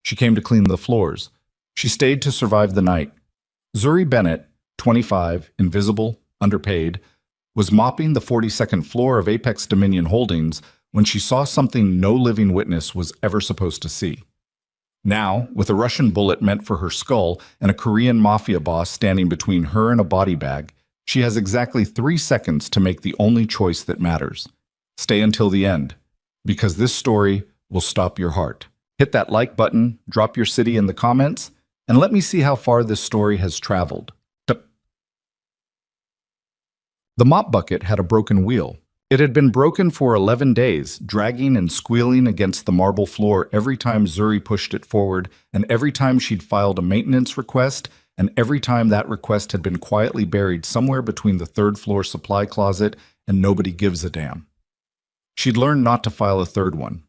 She came to clean the floors. She stayed to survive the night. Zuri Bennett, 25, invisible, underpaid, was mopping the 42nd floor of Apex Dominion Holdings when she saw something no living witness was ever supposed to see. Now, with a Russian bullet meant for her skull and a Korean Mafia boss standing between her and a body bag, she has exactly 3 seconds to make the only choice that matters. Stay until the end, because this story will stop your heart. Hit that like button, drop your city in the comments, and let me see how far this story has traveled. The mop bucket had a broken wheel. It had been broken for 11 days, dragging and squealing against the marble floor every time Zuri pushed it forward, and every time she'd filed a maintenance request, and every time that request had been quietly buried somewhere between the third-floor supply closet and nobody gives a damn. She'd learned not to file a third one.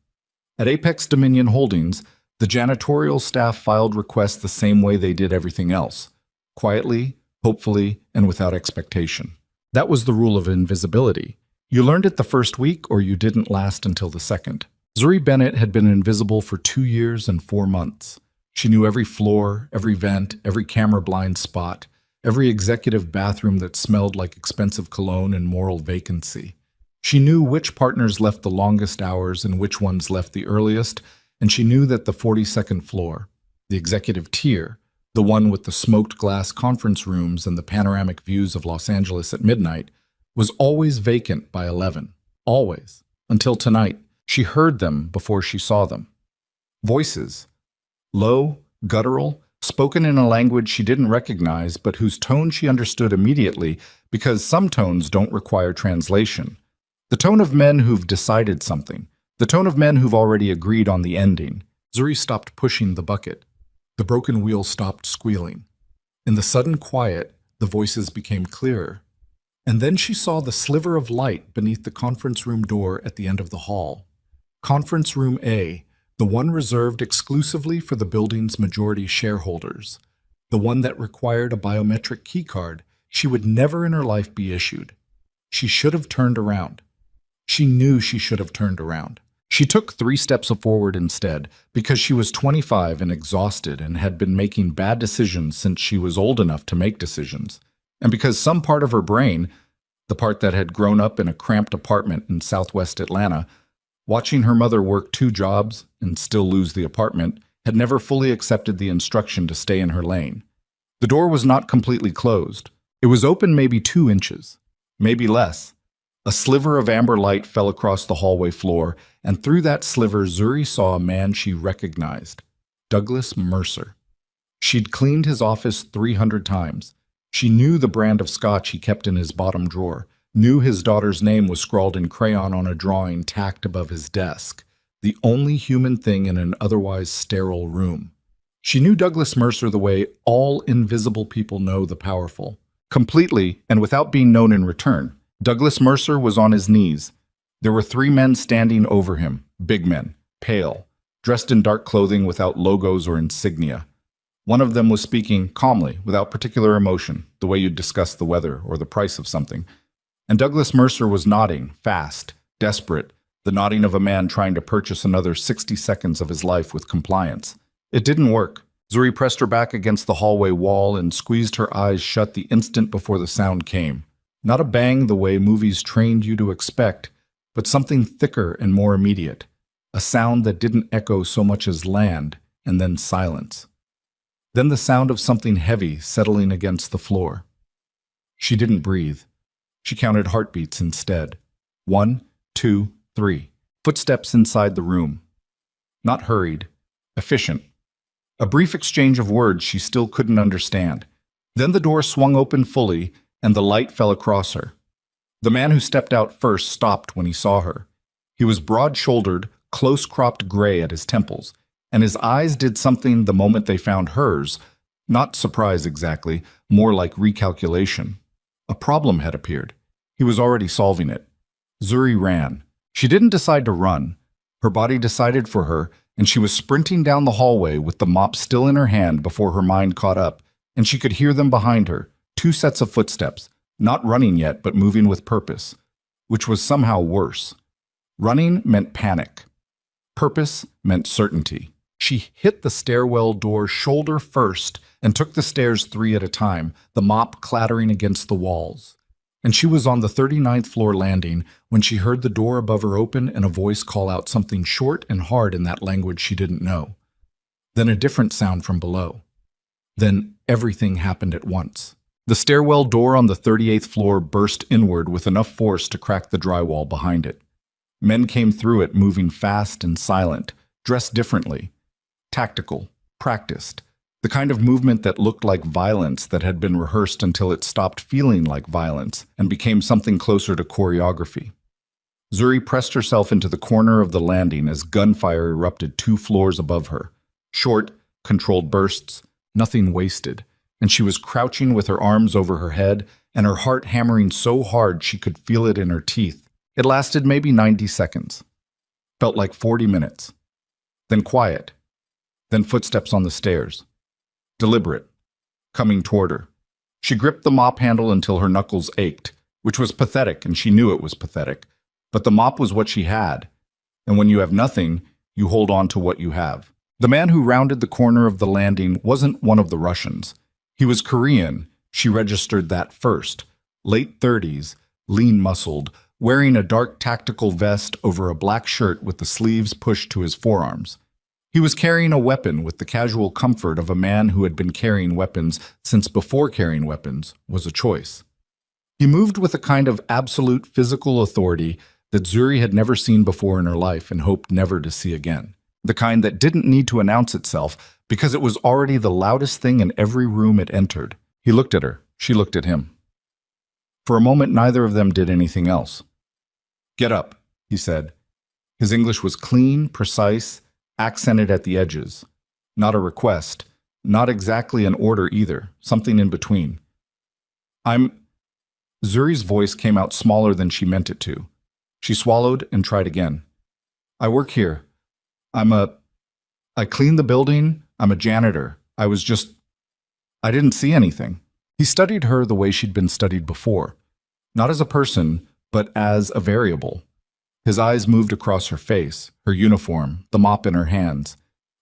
At Apex Dominion Holdings, the janitorial staff filed requests the same way they did everything else, quietly, hopefully, and without expectation. That was the rule of invisibility. You learned it the first week, or you didn't last until the second. Zuri Bennett had been invisible for 2 years and 4 months. She knew every floor, every vent, every camera blind spot, every executive bathroom that smelled like expensive cologne and moral vacancy. She knew which partners left the longest hours and which ones left the earliest, and she knew that the 42nd floor, the executive tier, the one with the smoked glass conference rooms and the panoramic views of Los Angeles at midnight, was always vacant by 11. Always. Until tonight, she heard them before she saw them. Voices. Low, guttural, spoken in a language she didn't recognize but whose tone she understood immediately because some tones don't require translation. The tone of men who've decided something. The tone of men who've already agreed on the ending. Zuri stopped pushing the bucket. The broken wheel stopped squealing. In the sudden quiet, the voices became clearer. And then she saw the sliver of light beneath the conference room door at the end of the hall. Conference Room A, the one reserved exclusively for the building's majority shareholders. The one that required a biometric keycard she would never in her life be issued. She should have turned around. She knew she should have turned around. She took 3 steps forward instead, because she was 25 and exhausted and had been making bad decisions since she was old enough to make decisions. And because some part of her brain, the part that had grown up in a cramped apartment in Southwest Atlanta, watching her mother work 2 jobs and still lose the apartment, had never fully accepted the instruction to stay in her lane. The door was not completely closed. It was open maybe 2 inches, maybe less. A sliver of amber light fell across the hallway floor, and through that sliver Zuri saw a man she recognized, Douglas Mercer. She'd cleaned his office 300 times. She knew the brand of scotch he kept in his bottom drawer, knew his daughter's name was scrawled in crayon on a drawing tacked above his desk, the only human thing in an otherwise sterile room. She knew Douglas Mercer the way all invisible people know the powerful, completely and without being known in return. Douglas Mercer was on his knees. There were 3 men standing over him, big men, pale, dressed in dark clothing without logos or insignia. One of them was speaking calmly, without particular emotion, the way you'd discuss the weather or the price of something. And Douglas Mercer was nodding, fast, desperate, the nodding of a man trying to purchase another 60 seconds of his life with compliance. It didn't work. Zuri pressed her back against the hallway wall and squeezed her eyes shut the instant before the sound came. Not a bang the way movies trained you to expect, but something thicker and more immediate. A sound that didn't echo so much as land, and then silence. Then the sound of something heavy settling against the floor. She didn't breathe. She counted heartbeats instead. 1, 2, 3. Footsteps inside the room. Not hurried. Efficient. A brief exchange of words she still couldn't understand. Then the door swung open fully, and the light fell across her. The man who stepped out first stopped when he saw her. He was broad-shouldered, close-cropped gray at his temples, and his eyes did something the moment they found hers, not surprise exactly, more like recalculation. A problem had appeared. He was already solving it. Zuri ran. She didn't decide to run. Her body decided for her, and she was sprinting down the hallway with the mop still in her hand before her mind caught up, and she could hear them behind her. 2 sets of footsteps, not running yet but moving with purpose, which was somehow worse. Running meant panic. Purpose meant certainty. She hit the stairwell door shoulder first and took the stairs 3 at a time, the mop clattering against the walls. And she was on the 39th floor landing when she heard the door above her open and a voice call out something short and hard in that language she didn't know. Then a different sound from below. Then everything happened at once. The stairwell door on the 38th floor burst inward with enough force to crack the drywall behind it. Men came through it moving fast and silent, dressed differently. Tactical, practiced. The kind of movement that looked like violence that had been rehearsed until it stopped feeling like violence and became something closer to choreography. Zuri pressed herself into the corner of the landing as gunfire erupted 2 floors above her. Short, controlled bursts, nothing wasted, and she was crouching with her arms over her head and her heart hammering so hard she could feel it in her teeth. It lasted maybe 90 seconds. Felt like 40 minutes. Then quiet. Then footsteps on the stairs. Deliberate, coming toward her. She gripped the mop handle until her knuckles ached, which was pathetic, and she knew it was pathetic. But the mop was what she had, and when you have nothing, you hold on to what you have. The man who rounded the corner of the landing wasn't one of the Russians. He was Korean. She registered that first. Late 30s, lean-muscled, wearing a dark tactical vest over a black shirt with the sleeves pushed to his forearms. He was carrying a weapon with the casual comfort of a man who had been carrying weapons since before carrying weapons was a choice. He moved with a kind of absolute physical authority that Zuri had never seen before in her life and hoped never to see again. The kind that didn't need to announce itself because it was already the loudest thing in every room it entered. He looked at her. She looked at him. For a moment, neither of them did anything else. "Get up," he said. His English was clean, precise, accented at the edges. Not a request, not exactly an order either, something in between. Zuri's voice came out smaller than she meant it to. She swallowed and tried again. "I work here. I clean the building. I'm a janitor. I didn't see anything." He studied her the way she'd been studied before. Not as a person, but as a variable. His eyes moved across her face, her uniform, the mop in her hands.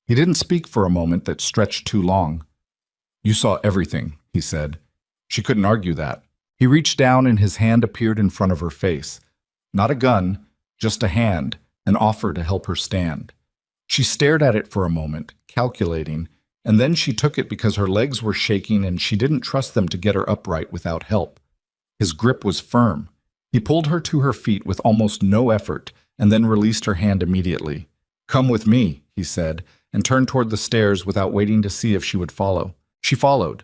He didn't speak for a moment that stretched too long. "You saw everything," he said. She couldn't argue that. He reached down and his hand appeared in front of her face. Not a gun, just a hand, an offer to help her stand. She stared at it for a moment, calculating, and then she took it because her legs were shaking and she didn't trust them to get her upright without help. His grip was firm. He pulled her to her feet with almost no effort and then released her hand immediately. "Come with me," he said, and turned toward the stairs without waiting to see if she would follow. She followed,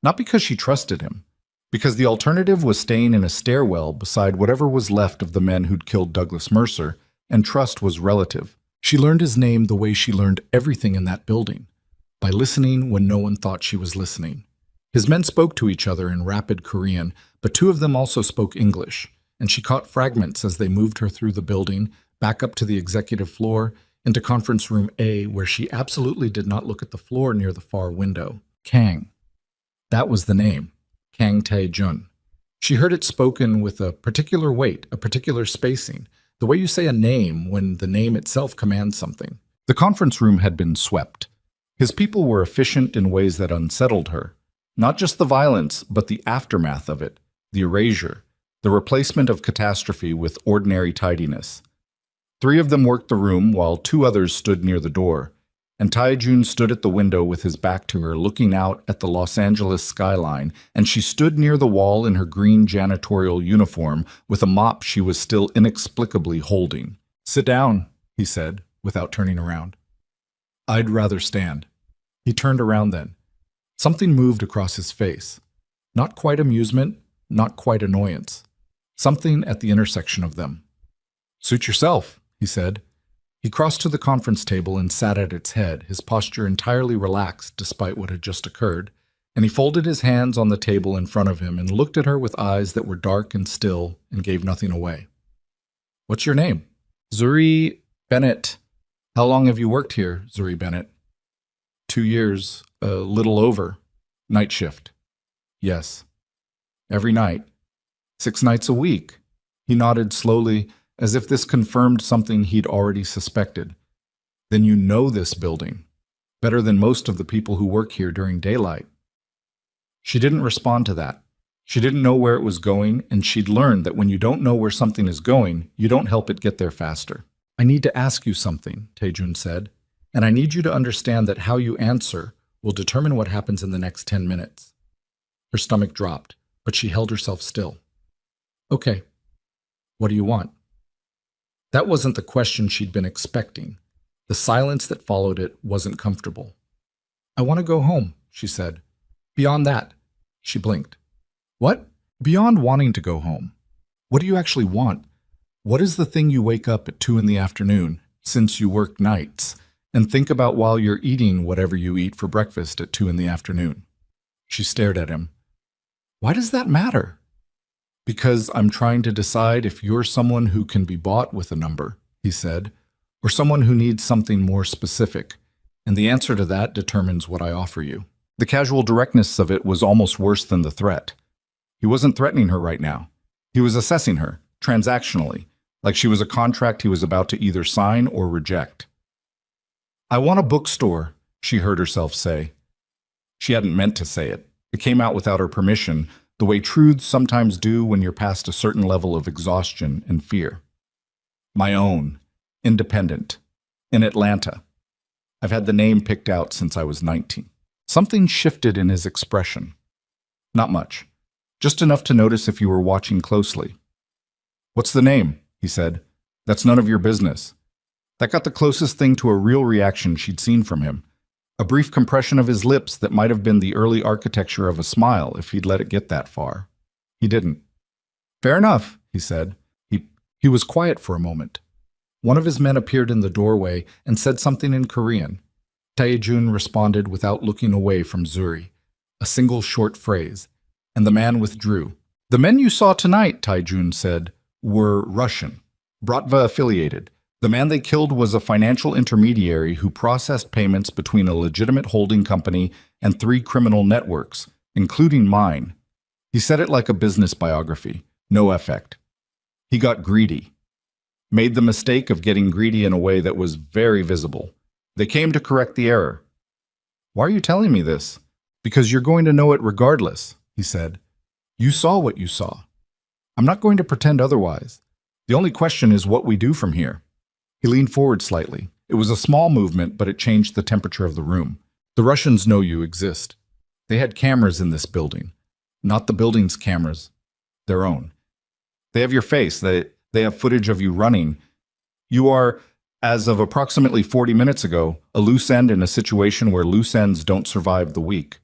not because she trusted him, because the alternative was staying in a stairwell beside whatever was left of the men who'd killed Douglas Mercer, and trust was relative. She learned his name the way she learned everything in that building, by listening when no one thought she was listening. His men spoke to each other in rapid Korean, but 2 of them also spoke English, and she caught fragments as they moved her through the building, back up to the executive floor, into conference room A, where she absolutely did not look at the floor near the far window. Kang. That was the name. Kang Tae-jun. She heard it spoken with a particular weight, a particular spacing, the way you say a name when the name itself commands something. The conference room had been swept. His people were efficient in ways that unsettled her. Not just the violence, but the aftermath of it, the erasure, the replacement of catastrophe with ordinary tidiness. 3 of them worked the room while 2 others stood near the door, and Tae-jun stood at the window with his back to her, looking out at the Los Angeles skyline, and she stood near the wall in her green janitorial uniform with a mop she was still inexplicably holding. "Sit down," he said, without turning around. "I'd rather stand." He turned around then. Something moved across his face. Not quite amusement, not quite annoyance. Something at the intersection of them. "Suit yourself," he said. He crossed to the conference table and sat at its head, his posture entirely relaxed despite what had just occurred, and he folded his hands on the table in front of him and looked at her with eyes that were dark and still and gave nothing away. "What's your name?" "Zuri Bennett." "How long have you worked here, Zuri Bennett?" 2 years, a little over. "Night shift?" "Yes." "Every night?" 6 nights a week. He nodded slowly, as if this confirmed something he'd already suspected. "Then you know this building?" Better than most of the people who work here during daylight. She didn't respond to that. She didn't know where it was going, and she'd learned that when you don't know where something is going, you don't help it get there faster. I need to ask you something, Taejun said, and I need you to understand that how you answer will determine what happens in the next 10 minutes. Her stomach dropped, but she held herself still. Okay. What do you want? That wasn't the question she'd been expecting. The silence that followed it wasn't comfortable. I want to go home, she said. Beyond that, she blinked. What? Beyond wanting to go home. What do you actually want? What is the thing you wake up at 2 in the afternoon, since you work nights, and think about while you're eating whatever you eat for breakfast at 2 in the afternoon? She stared at him. Why does that matter? Because I'm trying to decide if you're someone who can be bought with a number, he said, or someone who needs something more specific, and the answer to that determines what I offer you. The casual directness of it was almost worse than the threat. He wasn't threatening her right now. He was assessing her, transactionally, like she was a contract he was about to either sign or reject. I want a bookstore, she heard herself say. She hadn't meant to say it. It came out without her permission, the way truths sometimes do when you're past a certain level of exhaustion and fear. My own, independent, in Atlanta. I've had the name picked out since I was 19. Something shifted in his expression. Not much. Just enough to notice if you were watching closely. What's the name? He said. That's none of your business. That got the closest thing to a real reaction she'd seen from him. A brief compression of his lips that might have been the early architecture of a smile if he'd let it get that far. He didn't. Fair enough, he said. He was quiet for a moment. One of his men appeared in the doorway and said something in Korean. Taejun responded without looking away from Zuri. A single short phrase. And the man withdrew. The men you saw tonight, Taejun said, were Russian, Bratva affiliated. The man they killed was a financial intermediary who processed payments between a legitimate holding company and 3 criminal networks, including mine. He said it like a business biography. No effect. He got greedy. Made the mistake of getting greedy in a way that was very visible. They came to correct the error. Why are you telling me this? Because you're going to know it regardless, he said. You saw what you saw. I'm not going to pretend otherwise. The only question is what we do from here. He leaned forward slightly. It was a small movement, but it changed the temperature of the room. The Russians know you exist. They had cameras in this building. Not the building's cameras. Their own. They have your face. They have footage of you running. You are, as of approximately 40 minutes ago, a loose end in a situation where loose ends don't survive the week.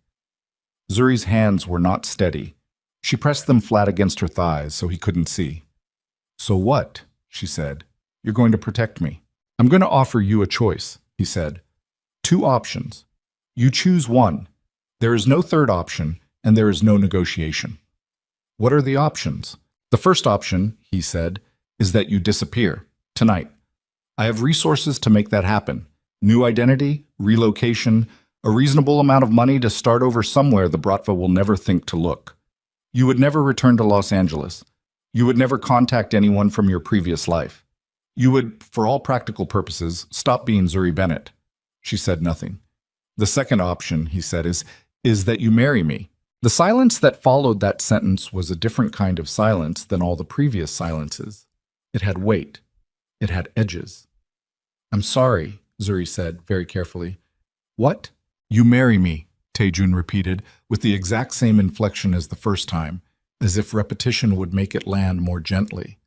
Zuri's hands were not steady. She pressed them flat against her thighs so he couldn't see. So what? She said. You're going to protect me. I'm going to offer you a choice, he said. 2 options. You choose one. There is no third option, and there is no negotiation. What are the options? The first option, he said, is that you disappear, tonight. I have resources to make that happen. New identity, relocation, a reasonable amount of money to start over somewhere the Bratva will never think to look. You would never return to Los Angeles. You would never contact anyone from your previous life. You would, for all practical purposes, stop being Zuri Bennett. She said nothing. The second option, he said, is that you marry me. The silence that followed that sentence was a different kind of silence than all the previous silences. It had weight. It had edges. I'm sorry, Zuri said very carefully. What? You marry me, Taejun repeated, with the exact same inflection as the first time, as if repetition would make it land more gently.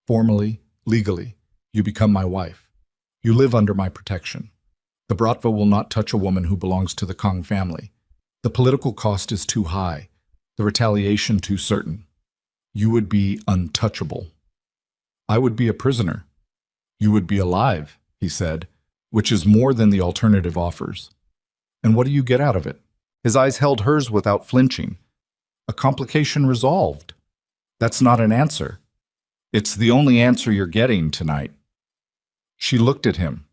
Formally, legally, you become my wife. You live under my protection. The Bratva will not touch a woman who belongs to the Kong family. The political cost is too high, the retaliation too certain. You would be untouchable. I would be a prisoner. You would be alive, he said, which is more than the alternative offers. And what do you get out of it? His eyes held hers without flinching. A complication resolved. That's not an answer. It's the only answer you're getting tonight. She looked at him,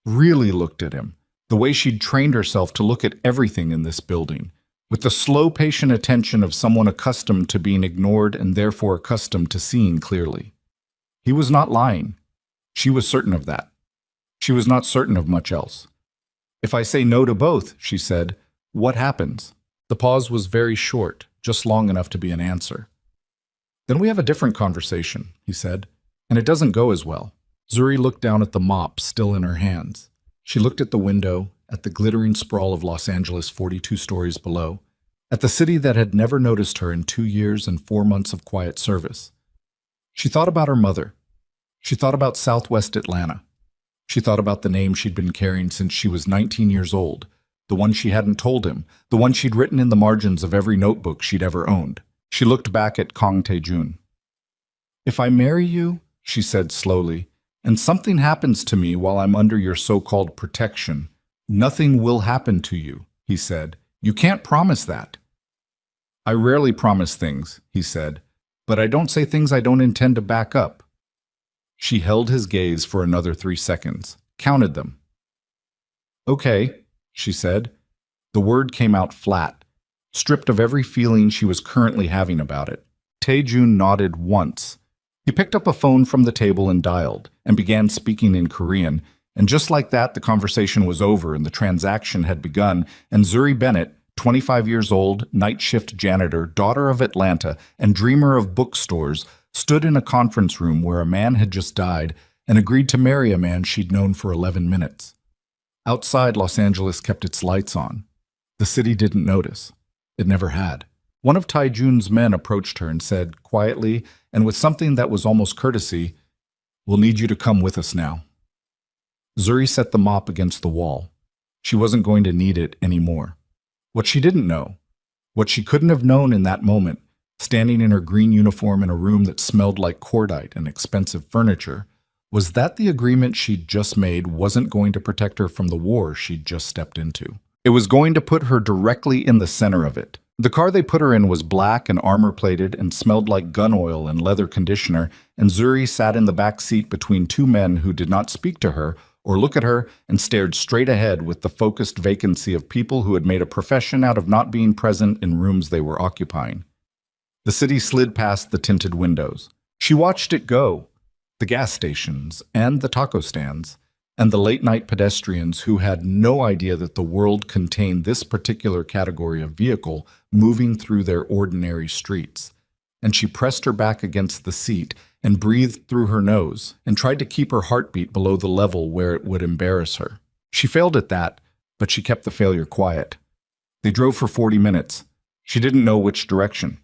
really looked at him, the way she'd trained herself to look at everything in this building, with the slow, patient attention of someone accustomed to being ignored and therefore accustomed to seeing clearly. He was not lying. She was certain of that. She was not certain of much else. If I say no to both, she said, what happens? The pause was very short, just long enough to be an answer. Then we have a different conversation, he said, and it doesn't go as well. Zuri looked down at the mop still in her hands. She looked at the window, at the glittering sprawl of Los Angeles 42 stories below, at the city that had never noticed her in 2 years and 4 months of quiet service. She thought about her mother. She thought about Southwest Atlanta. She thought about the name she'd been carrying since she was 19 years old, the one she hadn't told him, the one she'd written in the margins of every notebook she'd ever owned. She looked back at Kang Tae-jun. If I marry you, she said slowly, and something happens to me while I'm under your so-called protection, nothing will happen to you, he said. You can't promise that. I rarely promise things, he said, but I don't say things I don't intend to back up. She held his gaze for another 3 seconds, counted them. Okay, she said. The word came out flat, stripped of every feeling she was currently having about it. Tae-jun nodded once. He picked up a phone from the table and dialed, and began speaking in Korean, and just like that, the conversation was over and the transaction had begun, and Zuri Bennett, 25 years old, night shift janitor, daughter of Atlanta, and dreamer of bookstores, stood in a conference room where a man had just died and agreed to marry a man she'd known for 11 minutes. Outside, Los Angeles kept its lights on. The city didn't notice. It never had. One of Tae-jun's men approached her and said, quietly, and with something that was almost courtesy, "We'll need you to come with us now." Zuri set the mop against the wall. She wasn't going to need it anymore. What she didn't know, what she couldn't have known in that moment, standing in her green uniform in a room that smelled like cordite and expensive furniture, was that the agreement she'd just made wasn't going to protect her from the war she'd just stepped into. It was going to put her directly in the center of it. The car they put her in was black and armor-plated and smelled like gun oil and leather conditioner, and Zuri sat in the back seat between 2 men who did not speak to her or look at her and stared straight ahead with the focused vacancy of people who had made a profession out of not being present in rooms they were occupying. The city slid past the tinted windows. She watched it go, the gas stations and the taco stands, and the late-night pedestrians who had no idea that the world contained this particular category of vehicle moving through their ordinary streets. And she pressed her back against the seat and breathed through her nose and tried to keep her heartbeat below the level where it would embarrass her. She failed at that, but she kept the failure quiet. They drove for 40 minutes. She didn't know which direction.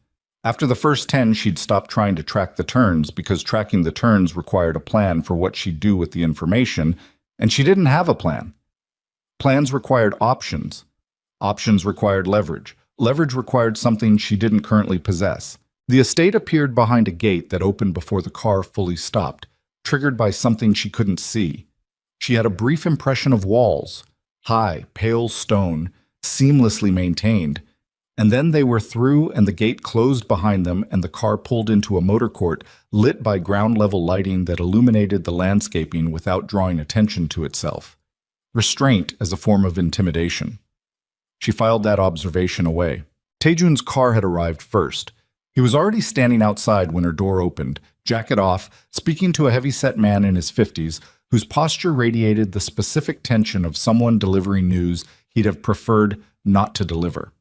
After the first 10, she'd stopped trying to track the turns because tracking the turns required a plan for what she'd do with the information, and she didn't have a plan. Plans required options. Options required leverage. Leverage required something she didn't currently possess. The estate appeared behind a gate that opened before the car fully stopped, triggered by something she couldn't see. She had a brief impression of walls, high, pale stone, seamlessly maintained, and then they were through and the gate closed behind them and the car pulled into a motor court lit by ground-level lighting that illuminated the landscaping without drawing attention to itself. Restraint as a form of intimidation. She filed that observation away. Tae-jun's car had arrived first. He was already standing outside when her door opened, jacket off, speaking to a heavy-set man in his 50s whose posture radiated the specific tension of someone delivering news he'd have preferred not to deliver.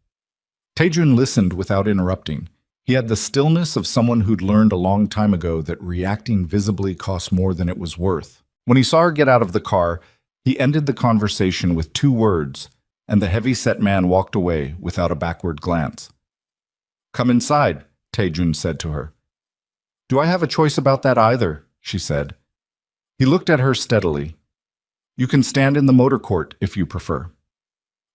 Tae-jun listened without interrupting. He had the stillness of someone who'd learned a long time ago that reacting visibly cost more than it was worth. When he saw her get out of the car, he ended the conversation with 2 words, and the heavy-set man walked away without a backward glance. "Come inside," Tae-jun said to her. "Do I have a choice about that either?" she said. He looked at her steadily. "You can stand in the motor court if you prefer."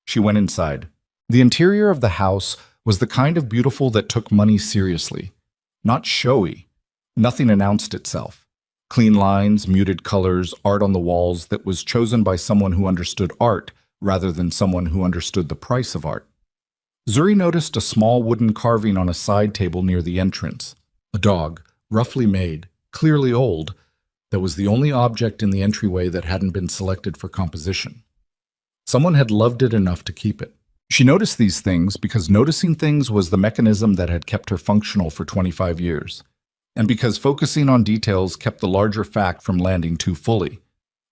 She went inside. The interior of the house was the kind of beautiful that took money seriously. Not showy. Nothing announced itself. Clean lines, muted colors, art on the walls that was chosen by someone who understood art rather than someone who understood the price of art. Zuri noticed a small wooden carving on a side table near the entrance. A dog, roughly made, clearly old, that was the only object in the entryway that hadn't been selected for composition. Someone had loved it enough to keep it. She noticed these things because noticing things was the mechanism that had kept her functional for 25 years, and because focusing on details kept the larger fact from landing too fully.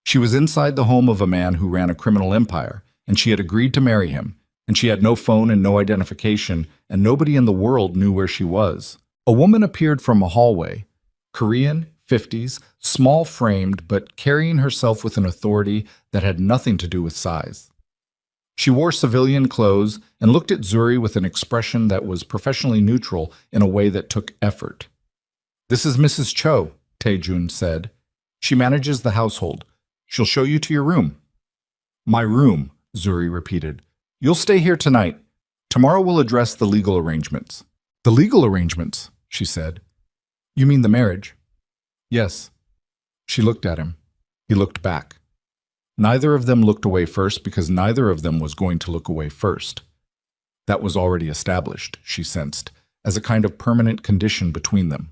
She was inside the home of a man who ran a criminal empire, and she had agreed to marry him, and she had no phone and no identification, and nobody in the world knew where she was. A woman appeared from a hallway, Korean, 50s, small-framed, but carrying herself with an authority that had nothing to do with size. She wore civilian clothes and looked at Zuri with an expression that was professionally neutral in a way that took effort. "This is Mrs. Cho," Tae-jun said. "She manages the household. She'll show you to your room." "My room," Zuri repeated. "You'll stay here tonight. Tomorrow we'll address the legal arrangements." "The legal arrangements," she said. "You mean the marriage?" "Yes." She looked at him. He looked back. Neither of them looked away first because neither of them was going to look away first. That was already established, she sensed, as a kind of permanent condition between them.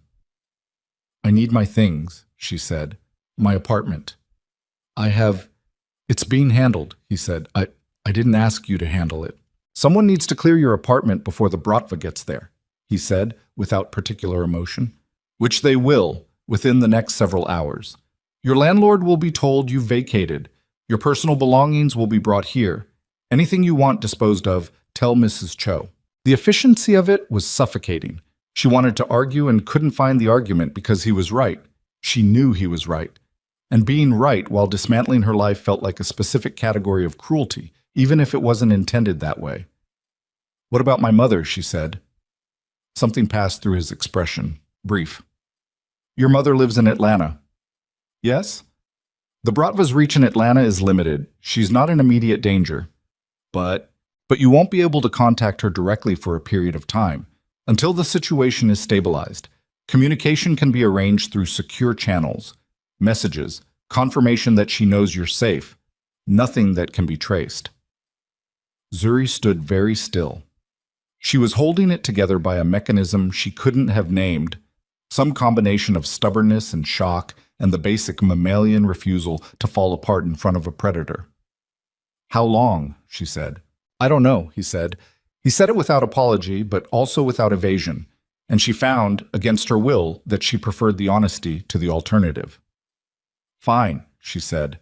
"I need my things," she said. "My apartment." It's being handled," he said. I didn't ask you to handle it." "Someone needs to clear your apartment before the bratva gets there," he said, without particular emotion. "Which they will, within the next several hours. Your landlord will be told you've vacated. Your personal belongings will be brought here. Anything you want disposed of, tell Mrs. Cho." The efficiency of it was suffocating. She wanted to argue and couldn't find the argument because he was right. She knew he was right. And being right while dismantling her life felt like a specific category of cruelty, even if it wasn't intended that way. "What about my mother?" she said. Something passed through his expression, brief. "Your mother lives in Atlanta." "Yes?" "The Bratva's reach in Atlanta is limited. She's not in immediate danger. But you won't be able to contact her directly for a period of time, until the situation is stabilized. Communication can be arranged through secure channels. Messages, confirmation that she knows you're safe. Nothing that can be traced." Zuri stood very still. She was holding it together by a mechanism she couldn't have named, some combination of stubbornness and shock and the basic mammalian refusal to fall apart in front of a predator. "How long?" she said. "I don't know," he said. He said it without apology, but also without evasion, and she found, against her will, that she preferred the honesty to the alternative. "Fine," she said.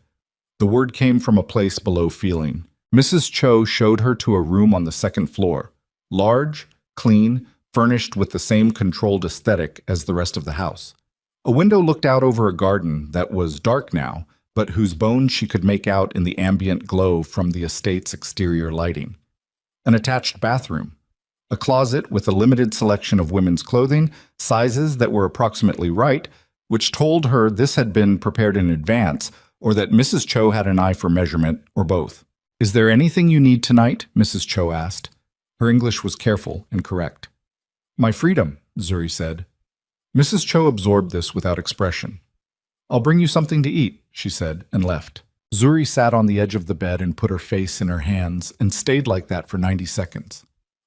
The word came from a place below feeling. Mrs. Cho showed her to a room on the second floor, large, clean, furnished with the same controlled aesthetic as the rest of the house. A window looked out over a garden that was dark now, but whose bones she could make out in the ambient glow from the estate's exterior lighting. An attached bathroom. A closet with a limited selection of women's clothing, sizes that were approximately right, which told her this had been prepared in advance, or that Mrs. Cho had an eye for measurement, or both. "Is there anything you need tonight?" Mrs. Cho asked. Her English was careful and correct. "My freedom," Zuri said. Mrs. Cho absorbed this without expression. "I'll bring you something to eat," she said, and left. Zuri sat on the edge of the bed and put her face in her hands and stayed like that for 90 seconds.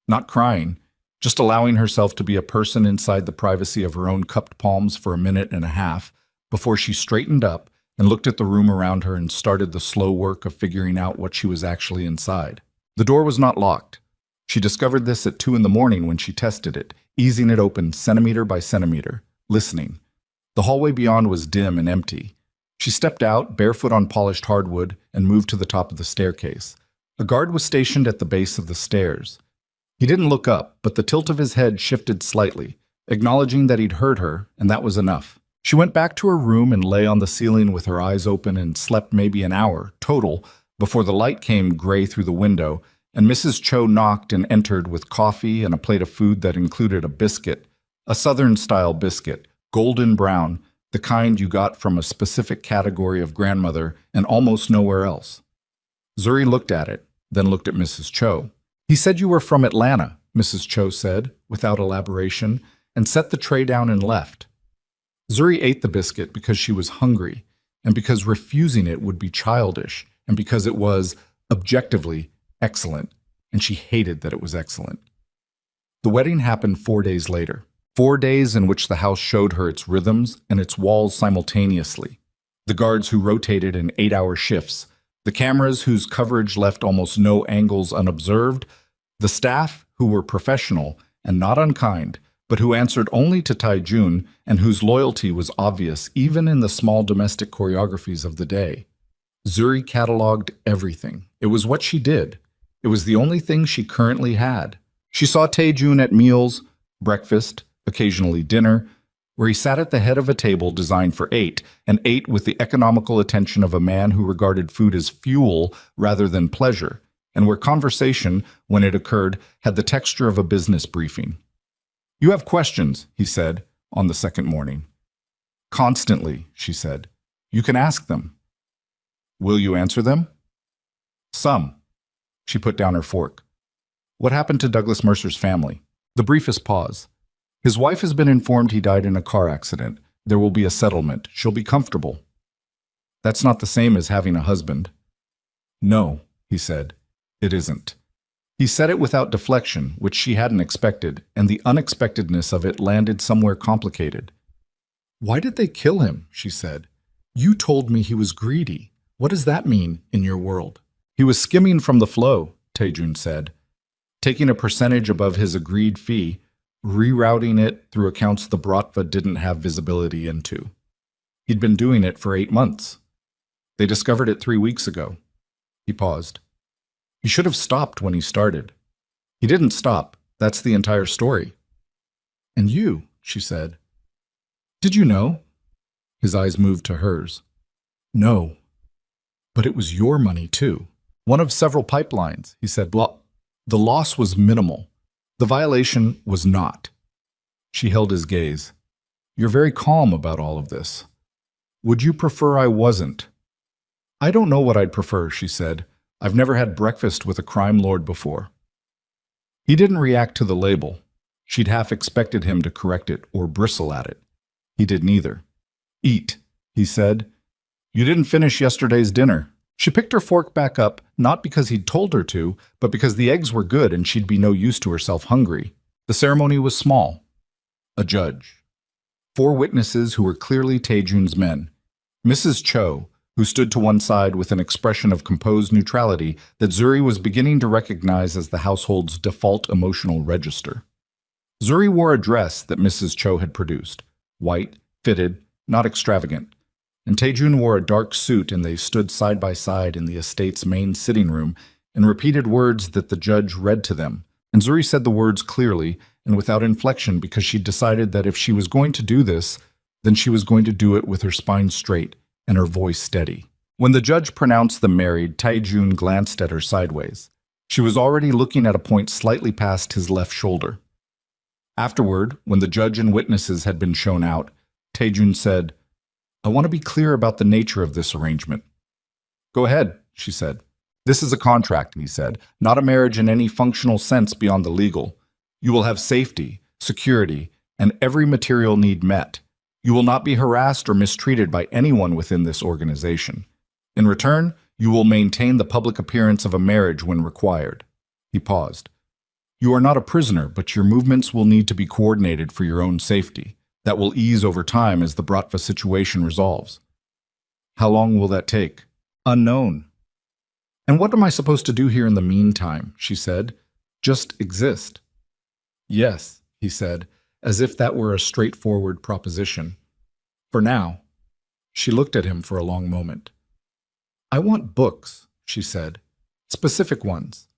Not crying, just allowing herself to be a person inside the privacy of her own cupped palms for a minute and a half before she straightened up and looked at the room around her and started the slow work of figuring out what she was actually inside. The door was not locked. She discovered this at 2 a.m. when she tested it, easing it open centimeter by centimeter, listening. The hallway beyond was dim and empty. She stepped out, barefoot on polished hardwood, and moved to the top of the staircase. A guard was stationed at the base of the stairs. He didn't look up, but the tilt of his head shifted slightly, acknowledging that he'd heard her, and that was enough. She went back to her room and lay on the ceiling with her eyes open and slept maybe an hour, total, before the light came gray through the window, and Mrs. Cho knocked and entered with coffee and a plate of food that included a biscuit, a Southern-style biscuit, golden brown, the kind you got from a specific category of grandmother and almost nowhere else. Zuri looked at it, then looked at Mrs. Cho. "He said you were from Atlanta," Mrs. Cho said, without elaboration, and set the tray down and left. Zuri ate the biscuit because she was hungry, and because refusing it would be childish, and because it was, objectively, excellent, and she hated that it was excellent. The wedding happened 4 days later. 4 days in which the house showed her its rhythms and its walls simultaneously. The guards who rotated in 8-hour shifts, the cameras whose coverage left almost no angles unobserved, the staff who were professional and not unkind, but who answered only to Tae-jun and whose loyalty was obvious even in the small domestic choreographies of the day. Zuri cataloged everything. It was what she did. It was the only thing she currently had. She saw Taejun at meals, breakfast, occasionally dinner, where he sat at the head of a table designed for eight and ate with the economical attention of a man who regarded food as fuel rather than pleasure, and where conversation, when it occurred, had the texture of a business briefing. "You have questions," he said on the second morning. "Constantly," she said. "You can ask them." "Will you answer them?" "Some." She put down her fork. "What happened to Douglas Mercer's family?" The briefest pause. "His wife has been informed he died in a car accident. There will be a settlement. She'll be comfortable." "That's not the same as having a husband." "No," he said. "It isn't." He said it without deflection, which she hadn't expected, and the unexpectedness of it landed somewhere complicated. "Why did they kill him?" she said. "You told me he was greedy. What does that mean in your world?" "He was skimming from the flow," Taejun said, "taking a percentage above his agreed fee, rerouting it through accounts the Bratva didn't have visibility into. He'd been doing it for 8 months. They discovered it 3 weeks ago." He paused. "He should have stopped when he started." "He didn't stop. That's the entire story." "And you," she said. "Did you know?" His eyes moved to hers. "No. But it was your money, too. One of several pipelines," he said. "Well, the loss was minimal. The violation was not." She held his gaze. "You're very calm about all of this. Would you prefer I wasn't?" "I don't know what I'd prefer," she said. "I've never had breakfast with a crime lord before." He didn't react to the label. She'd half expected him to correct it or bristle at it. He did neither. "Eat," he said. "You didn't finish yesterday's dinner." She picked her fork back up, not because he'd told her to, but because the eggs were good and she'd be no use to herself hungry. The ceremony was small. A judge. 4 witnesses who were clearly Taejun's men. Mrs. Cho, who stood to one side with an expression of composed neutrality that Zuri was beginning to recognize as the household's default emotional register. Zuri wore a dress that Mrs. Cho had produced. White, fitted, not extravagant. And Taejun wore a dark suit, and they stood side by side in the estate's main sitting room and repeated words that the judge read to them. And Zuri said the words clearly and without inflection because she'd decided that if she was going to do this, then she was going to do it with her spine straight and her voice steady. When the judge pronounced them married, Taejun glanced at her sideways. She was already looking at a point slightly past his left shoulder. Afterward, when the judge and witnesses had been shown out, Taejun said, "I want to be clear about the nature of this arrangement." "Go ahead," she said. "This is a contract," he said, "not a marriage in any functional sense beyond the legal. You will have safety, security, and every material need met. You will not be harassed or mistreated by anyone within this organization. In return, you will maintain the public appearance of a marriage when required." He paused. "You are not a prisoner, but your movements will need to be coordinated for your own safety. That will ease over time as the Bratva situation resolves." "How long will that take?" "Unknown." "And what am I supposed to do here in the meantime?" she said. "Just exist." "Yes," he said, as if that were a straightforward proposition. "For now." She looked at him for a long moment. "I want books," she said. "Specific ones.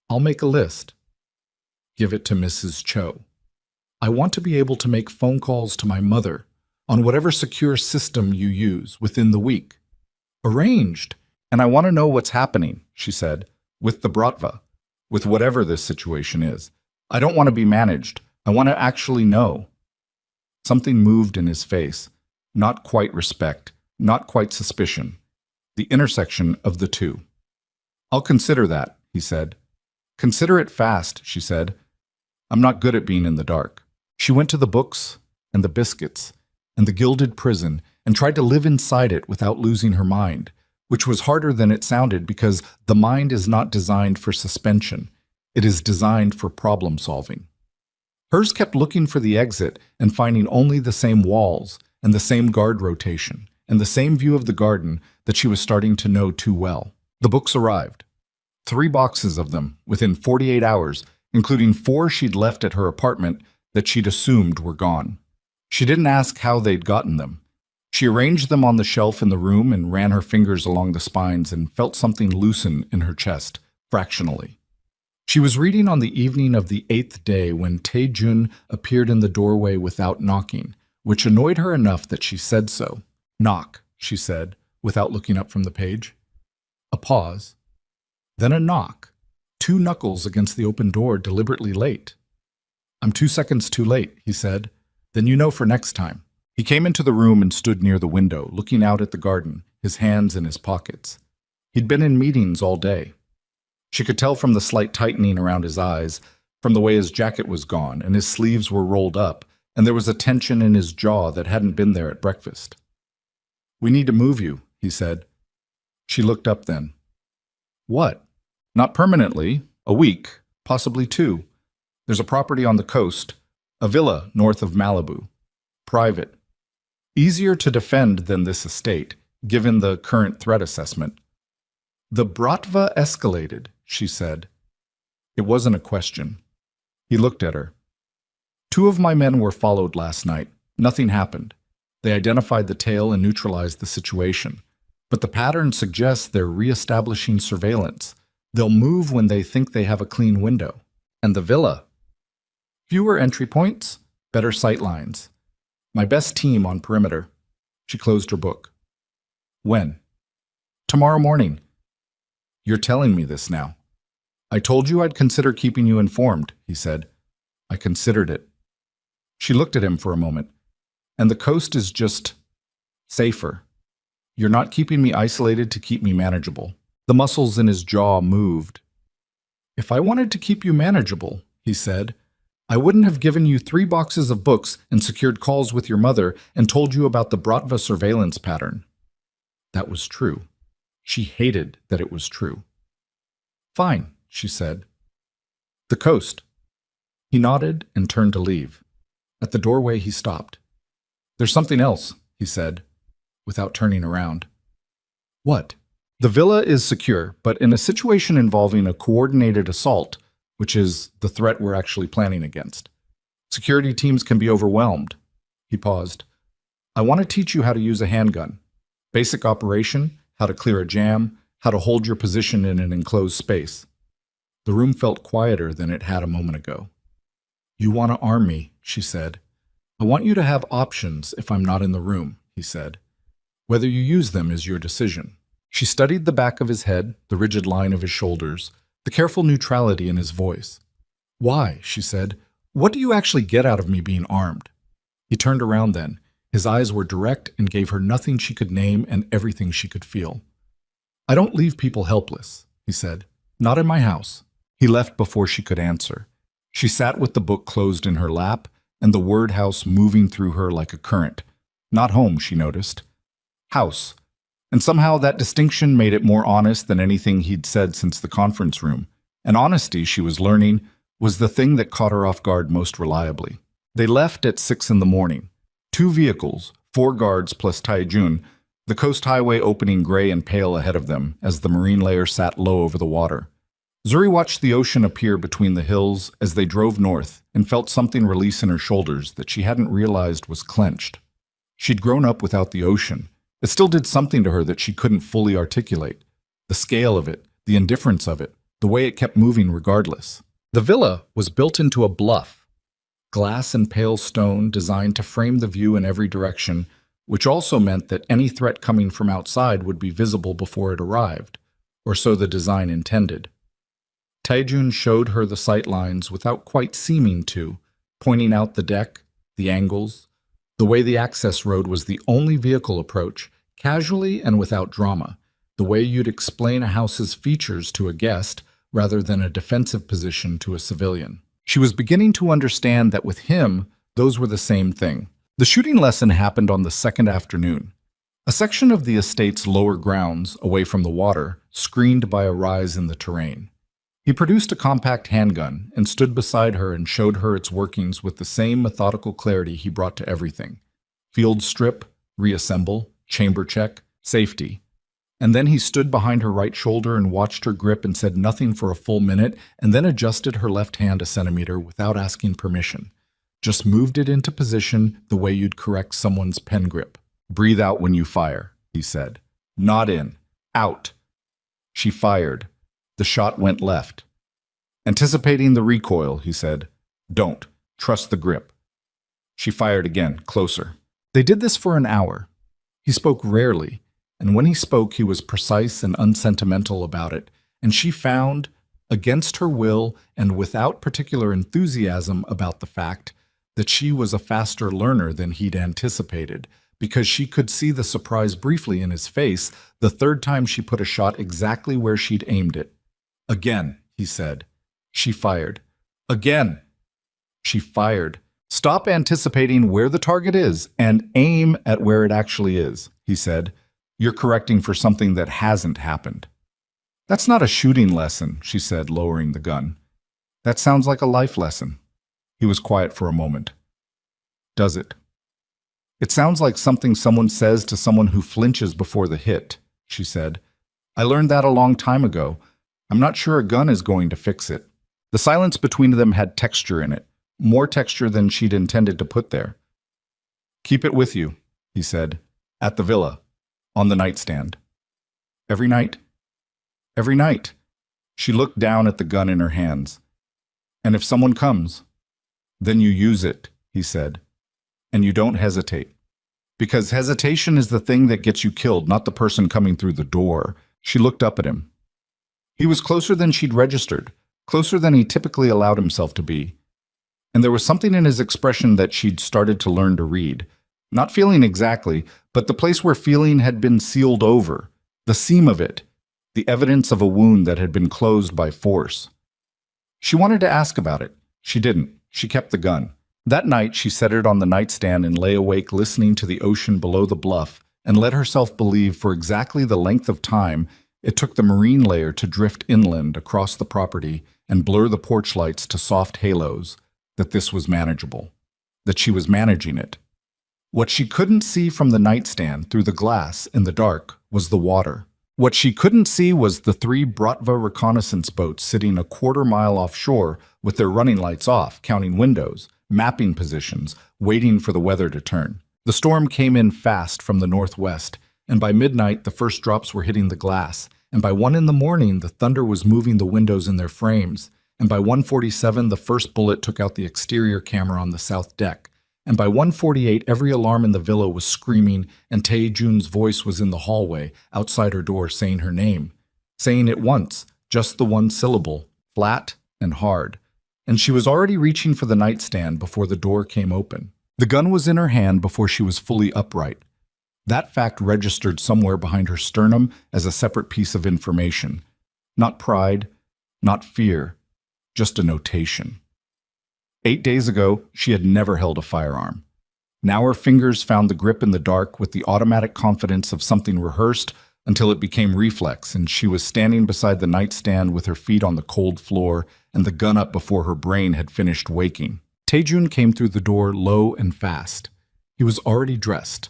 I'll make a list." "Give it to Mrs. Cho. I want to be able to make phone calls to my mother on whatever secure system you use within the week." "Arranged. And I want to know what's happening," she said, "with the Bratva, with whatever this situation is. I don't want to be managed. I want to actually know." Something moved in his face. Not quite respect, not quite suspicion. The intersection of the two. "I'll consider that," he said. "Consider it fast," she said. "I'm not good at being in the dark." She went to the books and the biscuits and the gilded prison and tried to live inside it without losing her mind, which was harder than it sounded because the mind is not designed for suspension. It is designed for problem solving. Hers kept looking for the exit and finding only the same walls and the same guard rotation and the same view of the garden that she was starting to know too well. The books arrived. 3 boxes of them within 48 hours, including 4 she'd left at her apartment that she'd assumed were gone. She didn't ask how they'd gotten them. She arranged them on the shelf in the room and ran her fingers along the spines and felt something loosen in her chest, fractionally. She was reading on the evening of the 8th day when Tae-jun appeared in the doorway without knocking, which annoyed her enough that she said so. "Knock," she said, without looking up from the page. A pause. Then a knock. 2 knuckles against the open door, deliberately late. "I'm 2 seconds too late," he said. "Then you know for next time." He came into the room and stood near the window, looking out at the garden, his hands in his pockets. He'd been in meetings all day. She could tell from the slight tightening around his eyes, from the way his jacket was gone and his sleeves were rolled up, and there was a tension in his jaw that hadn't been there at breakfast. "We need to move you," he said. She looked up then. "What?" "Not permanently. A week, possibly 2. There's a property on the coast, a villa north of Malibu. Private. Easier to defend than this estate, given the current threat assessment." "The bratva escalated," she said. It wasn't a question. He looked at her. "2 of my men were followed last night. Nothing happened. They identified the tail and neutralized the situation. But the pattern suggests they're re-establishing surveillance. They'll move when they think they have a clean window. And the villa? Fewer entry points, better sight lines. My best team on perimeter." She closed her book. "When?" "Tomorrow morning." "You're telling me this now." "I told you I'd consider keeping you informed," he said. "I considered it." She looked at him for a moment. "And the coast is just safer. You're not keeping me isolated to keep me manageable." The muscles in his jaw moved. "If I wanted to keep you manageable," he said, "I wouldn't have given you 3 boxes of books and secured calls with your mother and told you about the bratva surveillance pattern." That was true. She hated that it was true. "Fine," she said. "The coast." He nodded and turned to leave. At the doorway he stopped. "There's something else," he said, without turning around. "What?" "The villa is secure, but in a situation involving a coordinated assault, which is the threat we're actually planning against, security teams can be overwhelmed." He paused. "I want to teach you how to use a handgun. Basic operation, how to clear a jam, how to hold your position in an enclosed space." The room felt quieter than it had a moment ago. "You want to arm me," she said. "I want you to have options if I'm not in the room," he said. "Whether you use them is your decision." She studied the back of his head, the rigid line of his shoulders, the careful neutrality in his voice. "Why?" she said. "What do you actually get out of me being armed?" He turned around then. His eyes were direct and gave her nothing she could name and everything she could feel. "I don't leave people helpless," he said. "Not in my house." He left before she could answer. She sat with the book closed in her lap and the word house moving through her like a current. Not home, she noticed. House. And somehow that distinction made it more honest than anything he'd said since the conference room. And honesty, she was learning, was the thing that caught her off guard most reliably. They left at 6 in the morning. 2 vehicles, 4 guards plus Tae-jun, the coast highway opening gray and pale ahead of them as the marine layer sat low over the water. Zuri watched the ocean appear between the hills as they drove north and felt something release in her shoulders that she hadn't realized was clenched. She'd grown up without the ocean. It still did something to her that she couldn't fully articulate. The scale of it, the indifference of it, the way it kept moving regardless. The villa was built into a bluff, glass and pale stone designed to frame the view in every direction, which also meant that any threat coming from outside would be visible before it arrived, or so the design intended. Tae-jun showed her the sight lines without quite seeming to, pointing out the deck, the angles, the way the access road was the only vehicle approach, casually and without drama, the way you'd explain a house's features to a guest rather than a defensive position to a civilian. She was beginning to understand that with him, those were the same thing. The shooting lesson happened on the second afternoon. A section of the estate's lower grounds, away from the water, screened by a rise in the terrain. He produced a compact handgun and stood beside her and showed her its workings with the same methodical clarity he brought to everything. Field strip, reassemble, chamber check, safety. And then he stood behind her right shoulder and watched her grip and said nothing for a full minute and then adjusted her left hand a centimeter without asking permission. Just moved it into position the way you'd correct someone's pen grip. Breathe out when you fire, he said. Not in. Out. She fired. The shot went left. Anticipating the recoil, he said, Don't. Trust the grip. She fired again, closer. They did this for an hour. He spoke rarely, and when he spoke, he was precise and unsentimental about it, and she found, against her will and without particular enthusiasm about the fact, that she was a faster learner than he'd anticipated, because she could see the surprise briefly in his face the third time she put a shot exactly where she'd aimed it. Again, he said. She fired. Again. She fired. Stop anticipating where the target is and aim at where it actually is, he said. You're correcting for something that hasn't happened. That's not a shooting lesson, she said, lowering the gun. That sounds like a life lesson. He was quiet for a moment. Does it? It sounds like something someone says to someone who flinches before the hit, she said. I learned that a long time ago. I'm not sure a gun is going to fix it. The silence between them had texture in it, more texture than she'd intended to put there. Keep it with you, he said, at the villa, on the nightstand. Every night? Every night. She looked down at the gun in her hands. And if someone comes, then you use it, he said. And you don't hesitate. Because hesitation is the thing that gets you killed, not the person coming through the door. She looked up at him. He was closer than she'd registered, closer than he typically allowed himself to be. And there was something in his expression that she'd started to learn to read. Not feeling exactly, but the place where feeling had been sealed over, the seam of it, the evidence of a wound that had been closed by force. She wanted to ask about it. She didn't. She kept the gun. That night, she set it on the nightstand and lay awake listening to the ocean below the bluff and let herself believe for exactly the length of time it took the marine layer to drift inland across the property and blur the porch lights to soft halos, that this was manageable, that she was managing it. What she couldn't see from the nightstand through the glass in the dark was the water. What she couldn't see was the 3 Bratva reconnaissance boats sitting a quarter-mile offshore with their running lights off, counting windows, mapping positions, waiting for the weather to turn. The storm came in fast from the northwest, and by midnight the first drops were hitting the glass, and by 1 a.m. the thunder was moving the windows in their frames, and by 1:47 the first bullet took out the exterior camera on the south deck, and by 1:48 every alarm in the villa was screaming, and Tae-jun's voice was in the hallway, outside her door, saying her name. Saying it once, just the one syllable, flat and hard. And she was already reaching for the nightstand before the door came open. The gun was in her hand before she was fully upright. That fact registered somewhere behind her sternum as a separate piece of information. Not pride, not fear, just a notation. 8 days ago, she had never held a firearm. Now her fingers found the grip in the dark with the automatic confidence of something rehearsed until it became reflex, and she was standing beside the nightstand with her feet on the cold floor and the gun up before her brain had finished waking. Tae-jun came through the door low and fast. He was already dressed.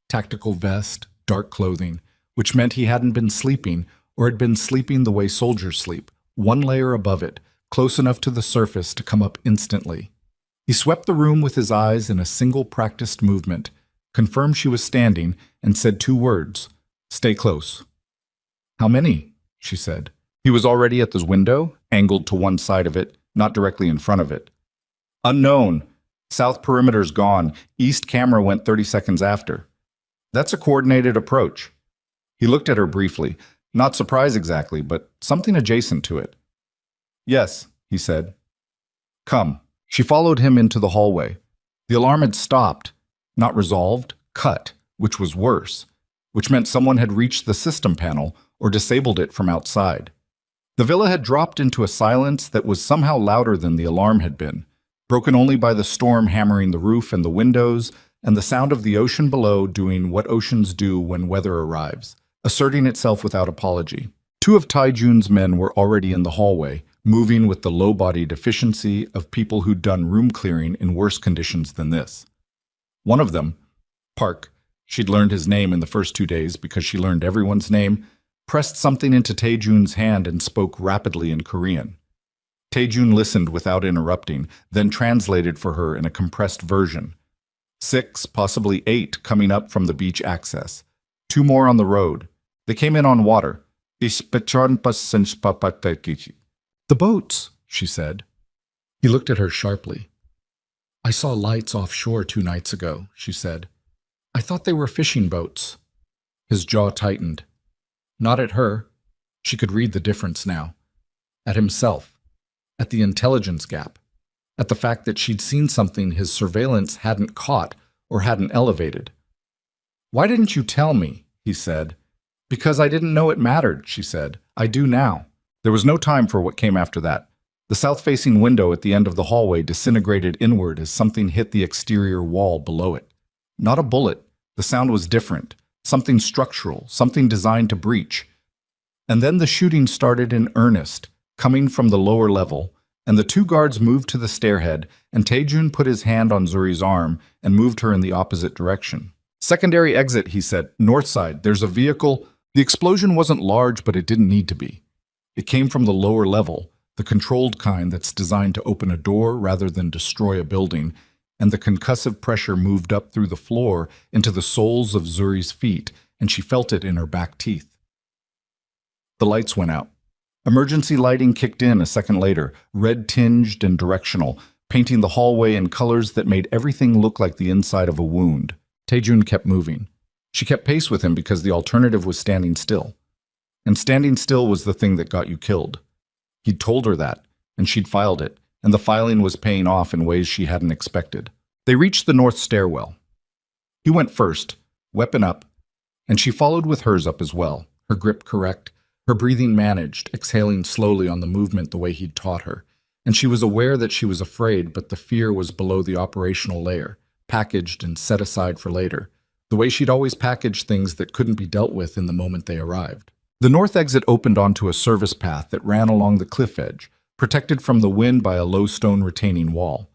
Tactical vest, dark clothing, which meant he hadn't been sleeping or had been sleeping the way soldiers sleep, one layer above it, close enough to the surface to come up instantly. He swept the room with his eyes in a single practiced movement, confirmed she was standing, and said 2 words, "Stay close." "How many?" she said. He was already at the window, angled to one side of it, not directly in front of it. "Unknown. South perimeter's gone. East camera went 30 seconds after." "That's a coordinated approach." He looked at her briefly, not surprised exactly, but something adjacent to it. "Yes," he said. "Come." She followed him into the hallway. The alarm had stopped, not resolved, cut, which was worse, which meant someone had reached the system panel or disabled it from outside. The villa had dropped into a silence that was somehow louder than the alarm had been, broken only by the storm hammering the roof and the windows, and the sound of the ocean below doing what oceans do when weather arrives, asserting itself without apology. 2 of Tae-jun's men were already in the hallway, moving with the low-bodied efficiency of people who'd done room clearing in worse conditions than this. One of them, Park, she'd learned his name in the first 2 days because she learned everyone's name, pressed something into Tae-jun's hand and spoke rapidly in Korean. Tae-jun listened without interrupting, then translated for her in a compressed version. 6, possibly 8, coming up from the beach access. 2 more on the road. They came in on water. The boats, she said. He looked at her sharply. I saw lights offshore 2 nights ago, she said. I thought they were fishing boats. His jaw tightened. Not at her. She could read the difference now. At himself. At the intelligence gap. At the fact that she'd seen something his surveillance hadn't caught or hadn't elevated. Why didn't you tell me? He said. Because I didn't know it mattered, she said. I do now. There was no time for what came after that. The south-facing window at the end of the hallway disintegrated inward as something hit the exterior wall below it. Not a bullet. The sound was different. Something structural, something designed to breach. And then the shooting started in earnest, coming from the lower level, and the 2 guards moved to the stairhead, and Taejun put his hand on Zuri's arm and moved her in the opposite direction. Secondary exit, he said. North side. There's a vehicle. The explosion wasn't large, but it didn't need to be. It came from the lower level, the controlled kind that's designed to open a door rather than destroy a building, and the concussive pressure moved up through the floor into the soles of Zuri's feet, and she felt it in her back teeth. The lights went out. Emergency lighting kicked in a second later, red-tinged and directional, painting the hallway in colors that made everything look like the inside of a wound. Taejun kept moving. She kept pace with him because the alternative was standing still. And standing still was the thing that got you killed. He'd told her that, and she'd filed it, and the filing was paying off in ways she hadn't expected. They reached the north stairwell. He went first, weapon up, and she followed with hers up as well, her grip correct, her breathing managed, exhaling slowly on the movement the way he'd taught her. And she was aware that she was afraid, but the fear was below the operational layer, packaged and set aside for later, the way she'd always packaged things that couldn't be dealt with in the moment they arrived. The north exit opened onto a service path that ran along the cliff edge, protected from the wind by a low stone retaining wall.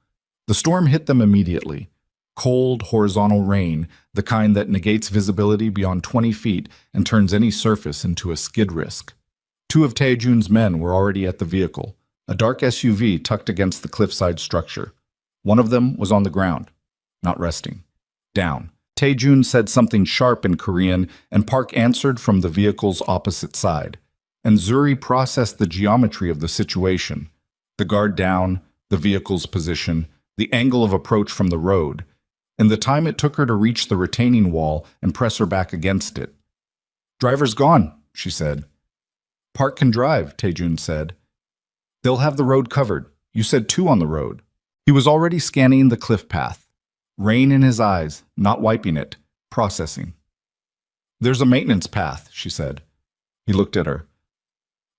The storm hit them immediately. Cold, horizontal rain, the kind that negates visibility beyond 20 feet and turns any surface into a skid risk. 2 of Taejun's men were already at the vehicle, a dark SUV tucked against the cliffside structure. One of them was on the ground, not resting. Down. Taejun said something sharp in Korean, and Park answered from the vehicle's opposite side. And Zuri processed the geometry of the situation. The guard down, the vehicle's position, the angle of approach from the road, and the time it took her to reach the retaining wall and press her back against it. Driver's gone, she said. Park can drive, Taejun said. They'll have the road covered. You said 2 on the road. He was already scanning the cliff path. Rain in his eyes, not wiping it, processing. There's a maintenance path, she said. He looked at her.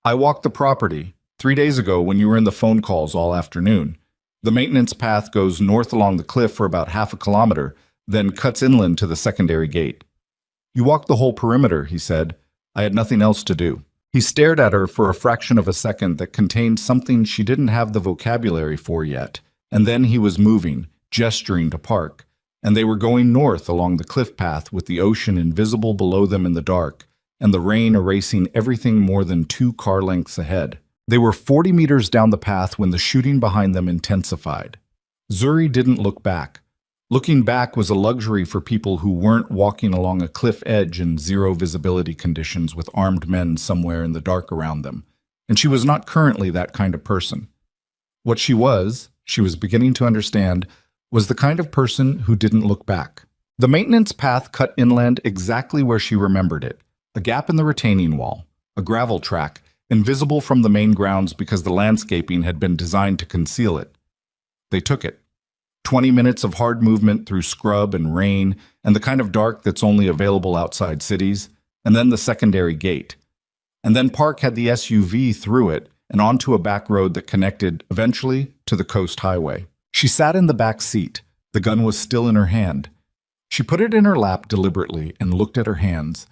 I walked the property 3 days ago when you were in the phone calls all afternoon. The maintenance path goes north along the cliff for about half a kilometer, then cuts inland to the secondary gate. You walked the whole perimeter, he said. I had nothing else to do. He stared at her for a fraction of a second that contained something she didn't have the vocabulary for yet, and then he was moving, gesturing to Park, and they were going north along the cliff path with the ocean invisible below them in the dark, and the rain erasing everything more than 2 car lengths ahead. They were 40 meters down the path when the shooting behind them intensified. Zuri didn't look back. Looking back was a luxury for people who weren't walking along a cliff edge in zero visibility conditions with armed men somewhere in the dark around them, and she was not currently that kind of person. What she was beginning to understand, was the kind of person who didn't look back. The maintenance path cut inland exactly where she remembered it, a gap in the retaining wall, a gravel track, invisible from the main grounds because the landscaping had been designed to conceal it. They took it. 20 minutes of hard movement through scrub and rain and the kind of dark that's only available outside cities, and then the secondary gate. And then Park had the SUV through it and onto a back road that connected, eventually, to the coast highway. She sat in the back seat. The gun was still in her hand. She put it in her lap deliberately and looked at her hands,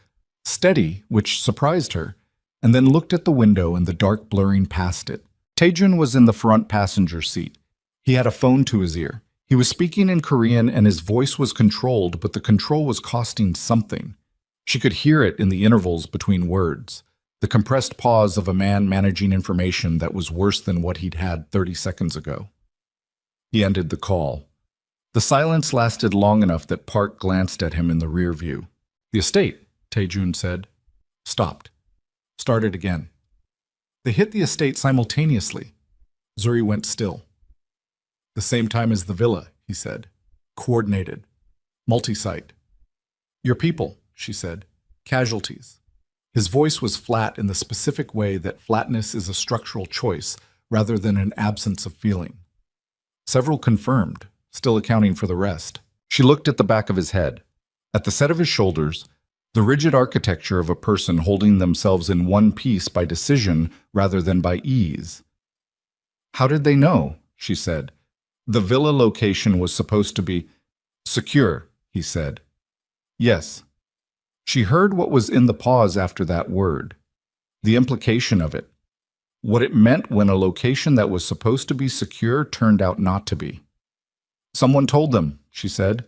steady, which surprised her, and then looked at the window and the dark blurring past it. Taejun was in the front passenger seat. He had a phone to his ear. He was speaking in Korean and his voice was controlled, but the control was costing something. She could hear it in the intervals between words, the compressed pause of a man managing information that was worse than what he'd had 30 seconds ago. He ended the call. The silence lasted long enough that Park glanced at him in the rear view. The estate, Taejun said. Stopped. Started again. They hit the estate simultaneously. Zuri went still. The same time as the villa, he said. Coordinated. Multi-site. Your people, she said. Casualties. His voice was flat in the specific way that flatness is a structural choice rather than an absence of feeling. Several confirmed, still accounting for the rest. She looked at the back of his head, at the set of his shoulders, the rigid architecture of a person holding themselves in one piece by decision rather than by ease. How did they know? She said. The villa location was supposed to be secure, he said. Yes. She heard what was in the pause after that word, the implication of it, what it meant when a location that was supposed to be secure turned out not to be. Someone told them, she said.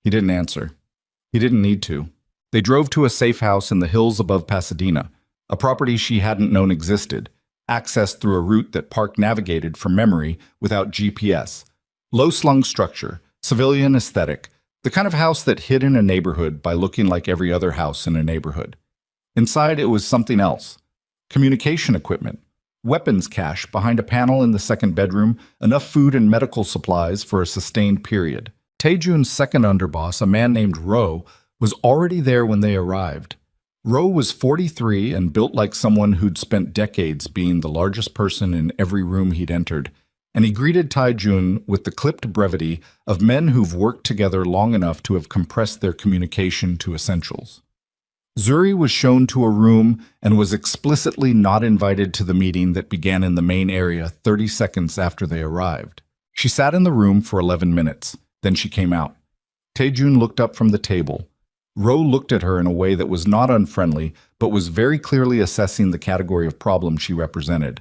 He didn't answer. He didn't need to. They drove to a safe house in the hills above Pasadena, a property she hadn't known existed, accessed through a route that Park navigated from memory without GPS. Low-slung structure, civilian aesthetic, the kind of house that hid in a neighborhood by looking like every other house in a neighborhood. Inside, it was something else. Communication equipment, weapons cache behind a panel in the second bedroom, enough food and medical supplies for a sustained period. Taejun's second underboss, a man named Ro, was already there when they arrived. Ro was 43 and built like someone who'd spent decades being the largest person in every room he'd entered, and he greeted Taejun with the clipped brevity of men who've worked together long enough to have compressed their communication to essentials. Zuri was shown to a room and was explicitly not invited to the meeting that began in the main area 30 seconds after they arrived. She sat in the room for 11 minutes, then she came out. Taejun looked up from the table. Ro looked at her in a way that was not unfriendly, but was very clearly assessing the category of problem she represented.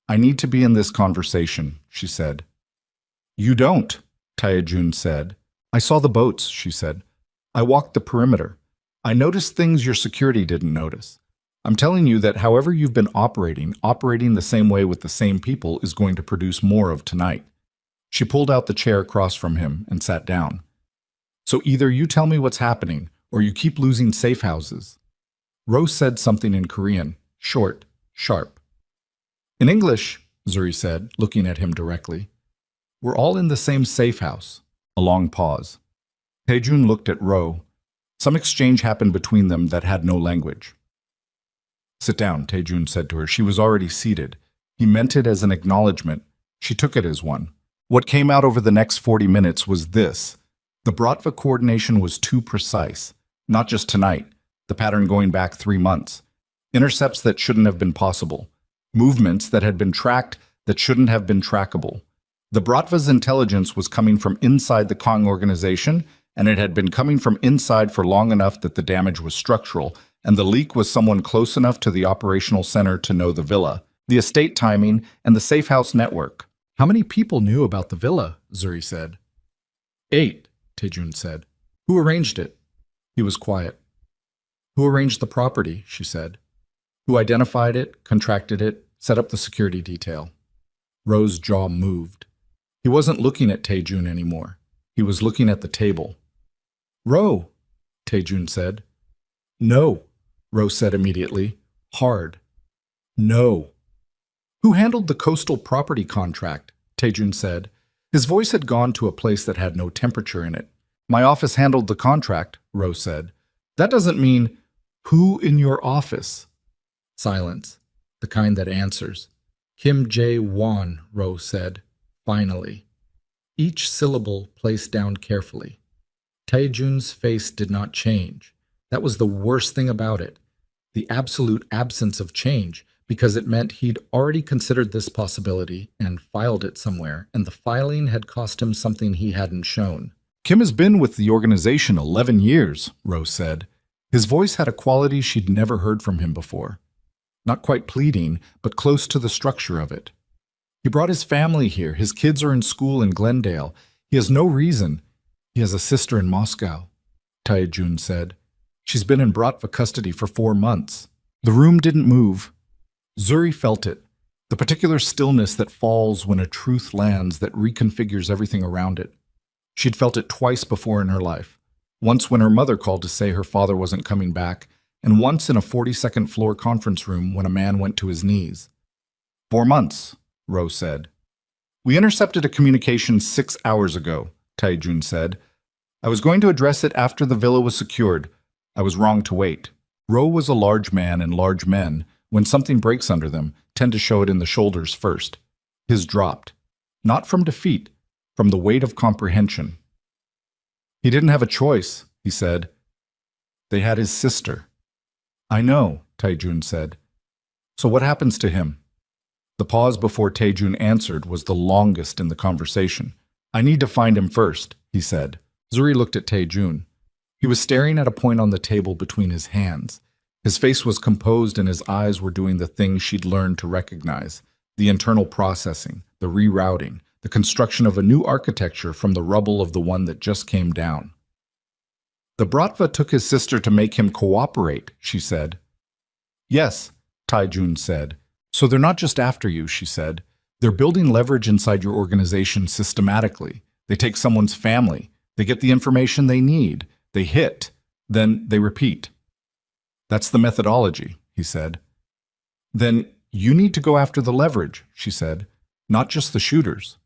I need to be in this conversation, she said. You don't, Taejun said. I saw the boats, she said. I walked the perimeter. I noticed things your security didn't notice. I'm telling you that however you've been operating the same way with the same people is going to produce more of tonight. She pulled out the chair across from him and sat down. So either you tell me what's happening, or you keep losing safe houses. Rose said something in Korean, short, sharp. In English, Zuri said, looking at him directly. We're all in the same safe house. A long pause. Taejun looked at Ro. Some exchange happened between them that had no language. Sit down, Taejun said to her. She was already seated. He meant it as an acknowledgement. She took it as one. What came out over the next 40 minutes was this. The Bratva coordination was too precise. Not just tonight, the pattern going back 3 months. Intercepts that shouldn't have been possible. Movements that had been tracked that shouldn't have been trackable. The Bratva's intelligence was coming from inside the Kong organization, and it had been coming from inside for long enough that the damage was structural, and the leak was someone close enough to the operational center to know the villa, the estate timing, and the safe house network. How many people knew about the villa? Zuri said. 8, Taejun said. Who arranged it? He was quiet. Who arranged the property? She said. Who identified it, contracted it, set up the security detail? Ro's jaw moved. He wasn't looking at Taejun anymore. He was looking at the table. Ro, Taejun said. No, Ro said immediately, hard. No. Who handled the coastal property contract? Taejun said. His voice had gone to a place that had no temperature in it. My office handled the contract, Ro said. That doesn't mean, who in your office? Silence, the kind that answers. Kim Jae-won, Ro said, finally. Each syllable placed down carefully. Taejun's face did not change. That was the worst thing about it. The absolute absence of change, because it meant he'd already considered this possibility and filed it somewhere, and the filing had cost him something he hadn't shown. Kim has been with the organization 11 years, Ro said. His voice had a quality she'd never heard from him before. Not quite pleading, but close to the structure of it. He brought his family here. His kids are in school in Glendale. He has no reason. He has a sister in Moscow, Taejun said. She's been in Bratva custody for 4 months. The room didn't move. Zuri felt it, the particular stillness that falls when a truth lands that reconfigures everything around it. She'd felt it twice before in her life. Once when her mother called to say her father wasn't coming back, and once in a 42nd floor conference room when a man went to his knees. 4 months, Rose said. We intercepted a communication 6 hours ago, Taejun said. I was going to address it after the villa was secured. I was wrong to wait. Ro was a large man, and large men, when something breaks under them, tend to show it in the shoulders first. His dropped. Not from defeat, from the weight of comprehension. He didn't have a choice, he said. They had his sister. I know, Taejun said. So what happens to him? The pause before Taejun answered was the longest in the conversation. I need to find him first, he said. Zuri looked at Taejun. He was staring at a point on the table between his hands. His face was composed and his eyes were doing the things she'd learned to recognize. The internal processing, the rerouting, the construction of a new architecture from the rubble of the one that just came down. The Bratva took his sister to make him cooperate, she said. Yes, Taejun said. So they're not just after you, she said. They're building leverage inside your organization systematically. They take someone's family. They get the information they need. They hit. Then they repeat. That's the methodology, he said. Then you need to go after the leverage, she said, not just the shooters.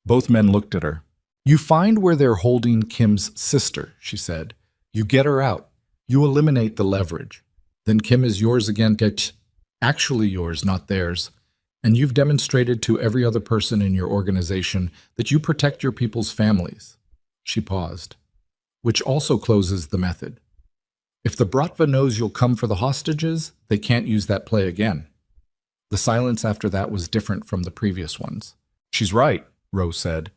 Both men looked at her. You find where they're holding Kim's sister, she said. You get her out. You eliminate the leverage. Then Kim is yours again, actually yours, not theirs. And you've demonstrated to every other person in your organization that you protect your people's families. She paused. Which also closes the method. If the Bratva knows you'll come for the hostages, they can't use that play again. The silence after that was different from the previous ones. She's right, Rose said.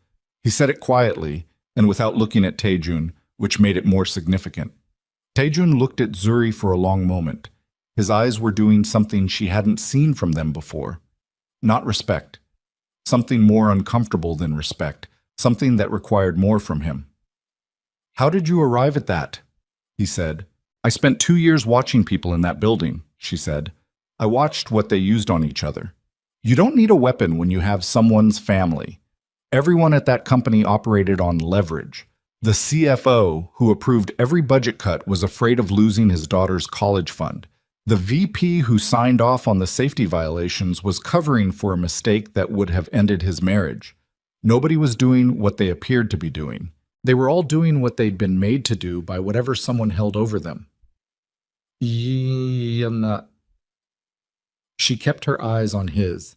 He said it quietly and without looking at Taejun, which made it more significant. Taejun looked at Zuri for a long moment. His eyes were doing something she hadn't seen from them before. Not respect. Something more uncomfortable than respect. Something that required more from him. How did you arrive at that? He said. I spent 2 years watching people in that building, she said. I watched what they used on each other. You don't need a weapon when you have someone's family. Everyone at that company operated on leverage. The CFO, who approved every budget cut, was afraid of losing his daughter's college fund. The VP who signed off on the safety violations was covering for a mistake that would have ended his marriage. Nobody was doing what they appeared to be doing. They were all doing what they'd been made to do by whatever someone held over them. She kept her eyes on his.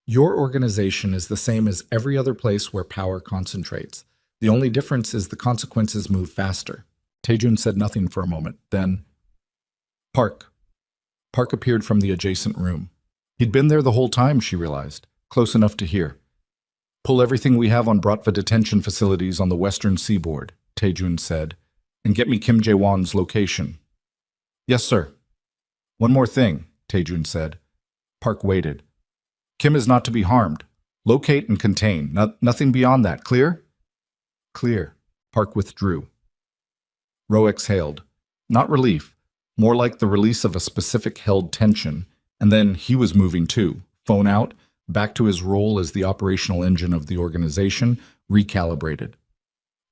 Your organization is the same as every other place where power concentrates. The only difference is the consequences move faster. Taejun said nothing for a moment. Then, Park. Park appeared from the adjacent room. He'd been there the whole time, she realized, close enough to hear. Pull everything we have on Bratva detention facilities on the western seaboard, Taejun said, and get me Kim Jae-won's location. Yes, sir. One more thing, Taejun said. Park waited. Kim is not to be harmed. Locate and contain. Nothing beyond that. Clear? Clear. Park withdrew. Ro exhaled. Not relief. More like the release of a specific held tension. And then he was moving too. Phone out, back to his role as the operational engine of the organization, recalibrated.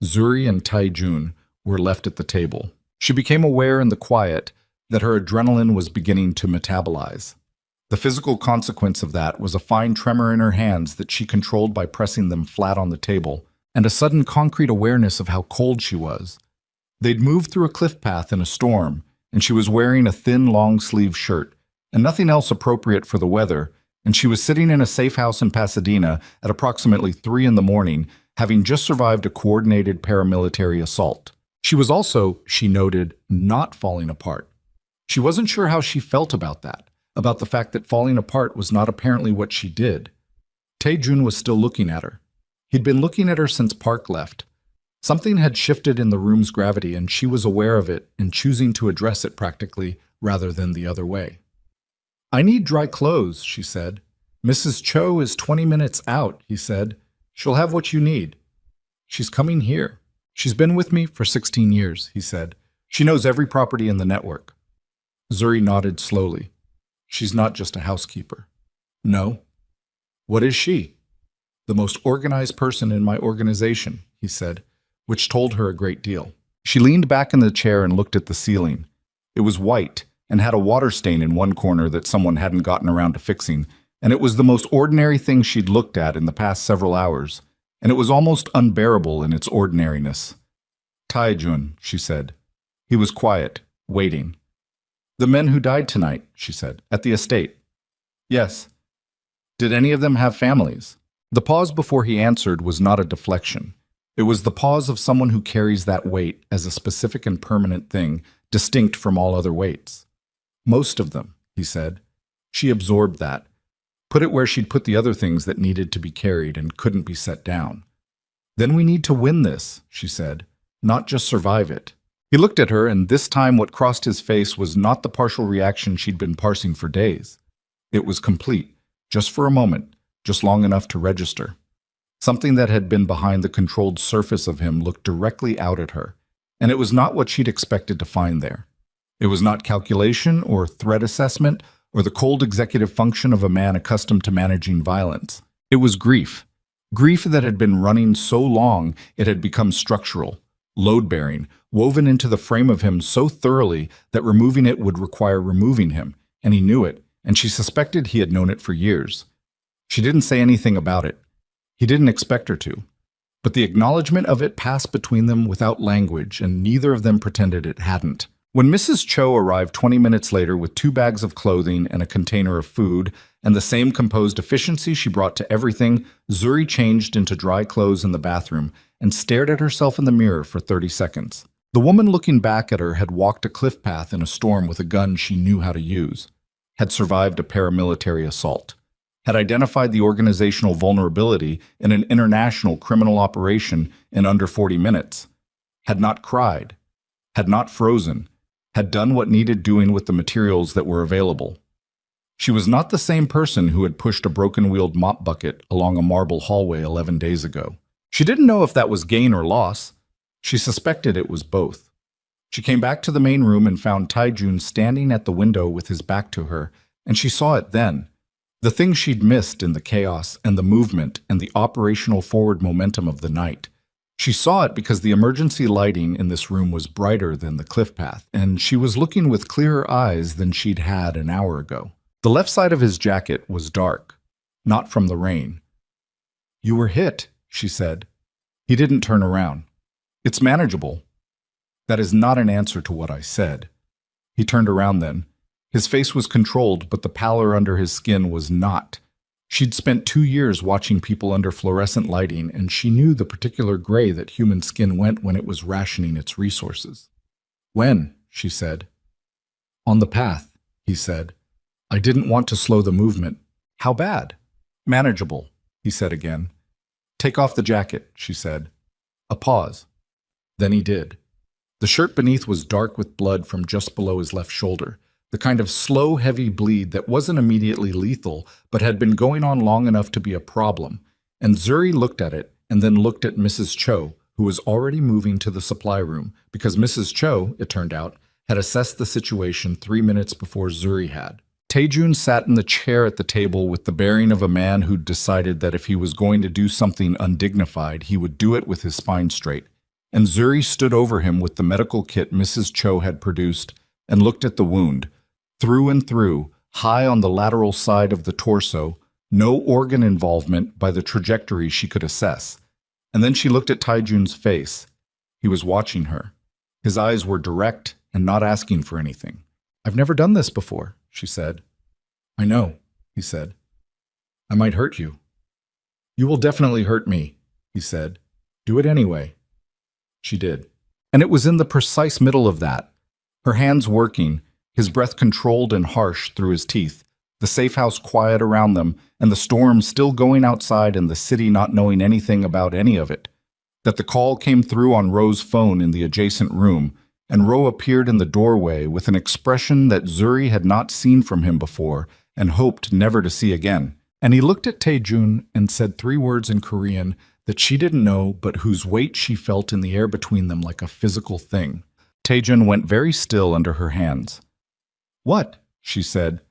Zuri and Taejun were left at the table. She became aware in the quiet that her adrenaline was beginning to metabolize. The physical consequence of that was a fine tremor in her hands that she controlled by pressing them flat on the table, and a sudden concrete awareness of how cold she was. They'd moved through a cliff path in a storm, and she was wearing a thin, long-sleeved shirt, and nothing else appropriate for the weather, and she was sitting in a safe house in Pasadena at approximately 3 a.m, having just survived a coordinated paramilitary assault. She was also, she noted, not falling apart. She wasn't sure how she felt about that, about the fact that falling apart was not apparently what she did. Taejun was still looking at her. He'd been looking at her since Park left. Something had shifted in the room's gravity, and she was aware of it and choosing to address it practically rather than the other way. I need dry clothes, she said. Mrs. Cho is 20 minutes out, he said. She'll have what you need. She's coming here. She's been with me for 16 years, he said. She knows every property in the network. Zuri nodded slowly. She's not just a housekeeper. No. What is she? The most organized person in my organization, he said, which told her a great deal. She leaned back in the chair and looked at the ceiling. It was white and had a water stain in one corner that someone hadn't gotten around to fixing, and it was the most ordinary thing she'd looked at in the past several hours, and it was almost unbearable in its ordinariness. Taejun, she said. He was quiet, waiting. The men who died tonight, she said, at the estate. Yes. Did any of them have families? The pause before he answered was not a deflection. It was the pause of someone who carries that weight as a specific and permanent thing, distinct from all other weights. Most of them, he said. She absorbed that, put it where she'd put the other things that needed to be carried and couldn't be set down. Then we need to win this, she said, not just survive it. He looked at her, and this time what crossed his face was not the partial reaction she'd been parsing for days. It was complete, just for a moment, just long enough to register. Something that had been behind the controlled surface of him looked directly out at her, and it was not what she'd expected to find there. It was not calculation or threat assessment or the cold executive function of a man accustomed to managing violence. It was grief. Grief that had been running so long it had become structural, load-bearing, woven into the frame of him so thoroughly that removing it would require removing him, and he knew it, and she suspected he had known it for years. She didn't say anything about it. He didn't expect her to. But the acknowledgement of it passed between them without language, and neither of them pretended it hadn't. When Mrs. Cho arrived 20 minutes later with 2 bags of clothing and a container of food, and the same composed efficiency she brought to everything, Zuri changed into dry clothes in the bathroom and stared at herself in the mirror for 30 seconds. The woman looking back at her had walked a cliff path in a storm with a gun she knew how to use, had survived a paramilitary assault, had identified the organizational vulnerability in an international criminal operation in under 40 minutes, had not cried, had not frozen, had done what needed doing with the materials that were available. She was not the same person who had pushed a broken-wheeled mop bucket along a marble hallway 11 days ago. She didn't know if that was gain or loss. She suspected it was both. She came back to the main room and found Taejun standing at the window with his back to her, and she saw it then. The thing she'd missed in the chaos and the movement and the operational forward momentum of the night. She saw it because the emergency lighting in this room was brighter than the cliff path, and she was looking with clearer eyes than she'd had an hour ago. The left side of his jacket was dark, not from the rain. "You were hit," she said. He didn't turn around. "It's manageable." "That is not an answer to what I said." He turned around then. His face was controlled, but the pallor under his skin was not. She'd spent 2 years watching people under fluorescent lighting, and she knew the particular gray that human skin went when it was rationing its resources. "When?" she said. "On the path," he said. "I didn't want to slow the movement." "How bad?" "Manageable," he said again. "Take off the jacket," she said. A pause. Then he did. The shirt beneath was dark with blood from just below his left shoulder. The kind of slow, heavy bleed that wasn't immediately lethal, but had been going on long enough to be a problem. And Zuri looked at it, and then looked at Mrs. Cho, who was already moving to the supply room, because Mrs. Cho, it turned out, had assessed the situation 3 minutes before Zuri had. Taejun sat in the chair at the table with the bearing of a man who'd decided that if he was going to do something undignified, he would do it with his spine straight. And Zuri stood over him with the medical kit Mrs. Cho had produced and looked at the wound. Through and through, high on the lateral side of the torso, no organ involvement by the trajectory she could assess. And then she looked at Taejun's face. He was watching her. His eyes were direct and not asking for anything. "I've never done this before," she said. "I know," he said. "I might hurt you." "You will definitely hurt me," he said. "Do it anyway." She did. And it was in the precise middle of that, her hands working, his breath controlled and harsh through his teeth, the safe house quiet around them, and the storm still going outside and the city not knowing anything about any of it, that the call came through on Ro's phone in the adjacent room, and Ro appeared in the doorway with an expression that Zuri had not seen from him before and hoped never to see again. And he looked at Taejun and said 3 words in Korean that she didn't know but whose weight she felt in the air between them like a physical thing. Taejun went very still under her hands. "What?" she said.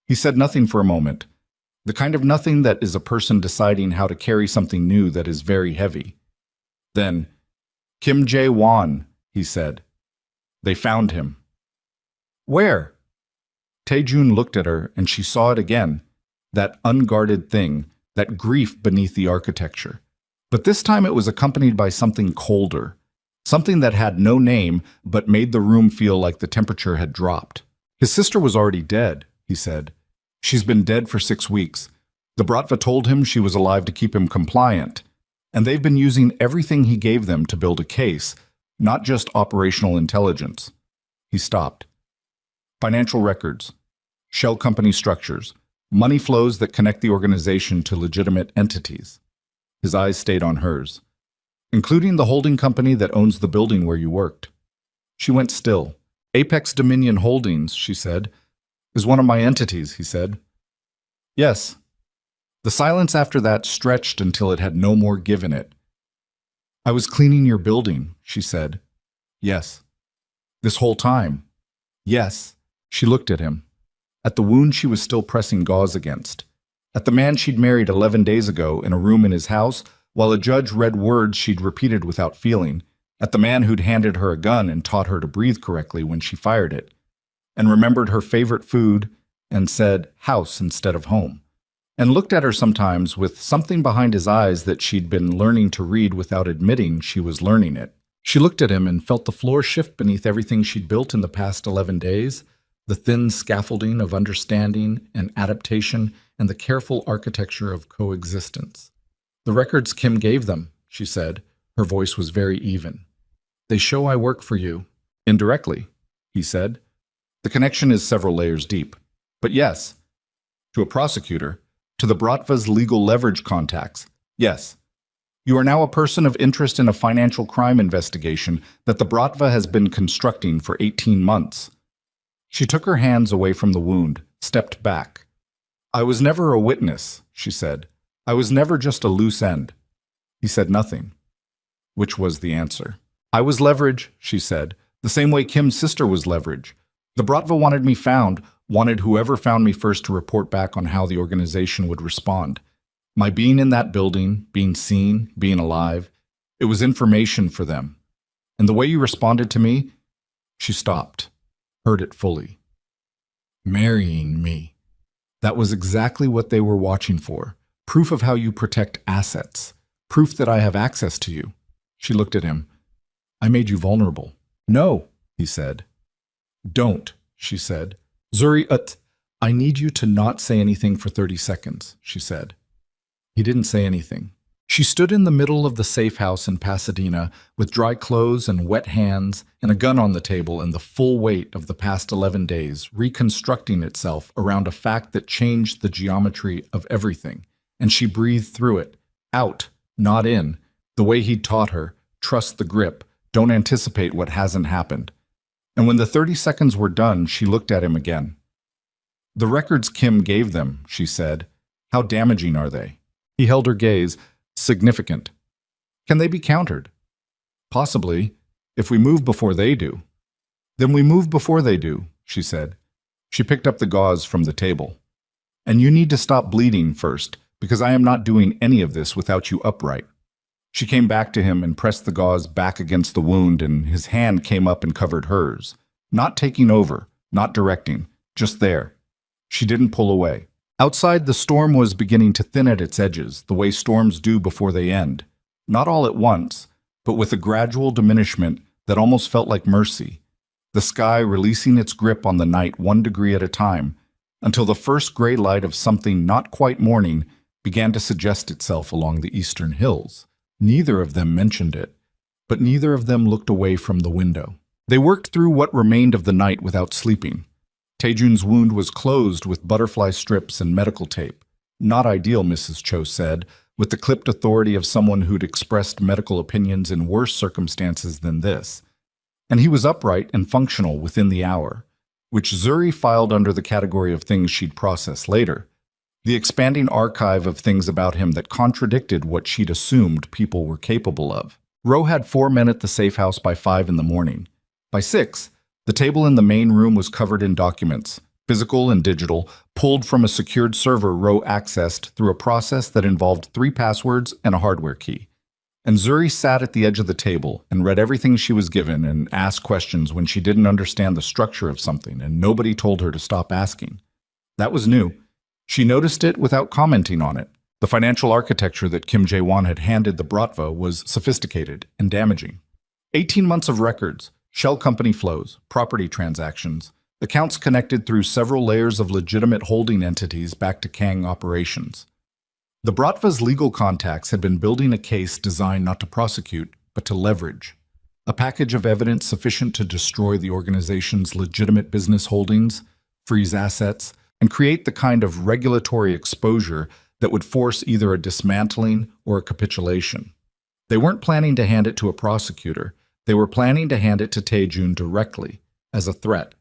He said nothing for a moment. The kind of nothing that is a person deciding how to carry something new that is very heavy. Then, Kim Jae-won, he said. They found him. Where? Taejun looked at her and she saw it again, that unguarded thing, that grief beneath the architecture. But this time it was accompanied by something colder, something that had no name but made the room feel like the temperature had dropped. His sister was already dead, he said. She's been dead for 6 weeks. The Bratva told him she was alive to keep him compliant, and they've been using everything he gave them to build a case, not just operational intelligence. He stopped. Financial records, shell company structures, money flows that connect the organization to legitimate entities. His eyes stayed on hers, including the holding company that owns the building where you worked. She went still. Apex Dominion Holdings, she said, is one of my entities, he said. Yes. The silence after that stretched until it had no more give in it. I was cleaning your building, she said. Yes. This whole time. Yes. She looked at him, at the wound she was still pressing gauze against, at the man she'd married 11 days ago in a room in his house while a judge read words she'd repeated without feeling, at the man who'd handed her a gun and taught her to breathe correctly when she fired it, and remembered her favorite food and said house instead of home, and looked at her sometimes with something behind his eyes that she'd been learning to read without admitting she was learning it. She looked at him and felt the floor shift beneath everything she'd built in the past 11 days, the thin scaffolding of understanding and adaptation and the careful architecture of coexistence. The records Kim gave them, she said. Her voice was very even. They show I work for you. Indirectly, he said. The connection is several layers deep. But yes, to a prosecutor, to the Bratva's legal leverage contacts, yes. You are now a person of interest in a financial crime investigation that the Bratva has been constructing for 18 months. She took her hands away from the wound, stepped back. I was never a witness, she said. I was never just a loose end. He said nothing. Which was the answer? I was leverage, she said, the same way Kim's sister was leverage. The Bratva wanted me found, wanted whoever found me first to report back on how the organization would respond. My being in that building, being seen, being alive, it was information for them. And the way you responded to me, she stopped. Heard it fully. Marrying me. That was exactly what they were watching for. Proof of how you protect assets. Proof that I have access to you. She looked at him. I made you vulnerable. No, he said. Don't, she said. Zuri, I need you to not say anything for 30 seconds, she said. He didn't say anything. She stood in the middle of the safe house in Pasadena with dry clothes and wet hands and a gun on the table and the full weight of the past 11 days reconstructing itself around a fact that changed the geometry of everything. And she breathed through it, out, not in, the way he'd taught her, trust the grip, don't anticipate what hasn't happened. And when the 30 seconds were done, she looked at him again. The records Kim gave them, she said. How damaging are they? He held her gaze. Significant. Can they be countered? Possibly, if we move before they do. Then we move before they do, she said. She picked up the gauze from the table. And you need to stop bleeding first, because I am not doing any of this without you upright. She came back to him and pressed the gauze back against the wound, and his hand came up and covered hers. Not taking over, not directing, just there. She didn't pull away. Outside, the storm was beginning to thin at its edges, the way storms do before they end. Not all at once, but with a gradual diminishment that almost felt like mercy. The sky releasing its grip on the night 1 degree at a time, until the first gray light of something not quite morning began to suggest itself along the eastern hills. Neither of them mentioned it, but neither of them looked away from the window. They worked through what remained of the night without sleeping. Taejun's wound was closed with butterfly strips and medical tape. Not ideal, Mrs. Cho said, with the clipped authority of someone who'd expressed medical opinions in worse circumstances than this. And he was upright and functional within the hour, which Zuri filed under the category of things she'd process later. The expanding archive of things about him that contradicted what she'd assumed people were capable of. Roe had 4 men at the safe house by 5 in the morning. By 6, the table in the main room was covered in documents, physical and digital, pulled from a secured server row accessed through a process that involved 3 passwords and a hardware key. And Zuri sat at the edge of the table and read everything she was given and asked questions when she didn't understand the structure of something and nobody told her to stop asking. That was new. She noticed it without commenting on it. The financial architecture that Kim Jae-won had handed the Bratva was sophisticated and damaging. 18 months of records, shell company flows, property transactions, accounts connected through several layers of legitimate holding entities back to Kang operations. The Bratva's legal contacts had been building a case designed not to prosecute, but to leverage. A package of evidence sufficient to destroy the organization's legitimate business holdings, freeze assets, and create the kind of regulatory exposure that would force either a dismantling or a capitulation. They weren't planning to hand it to a prosecutor. They were planning to hand it to Tae-jun directly, as a threat.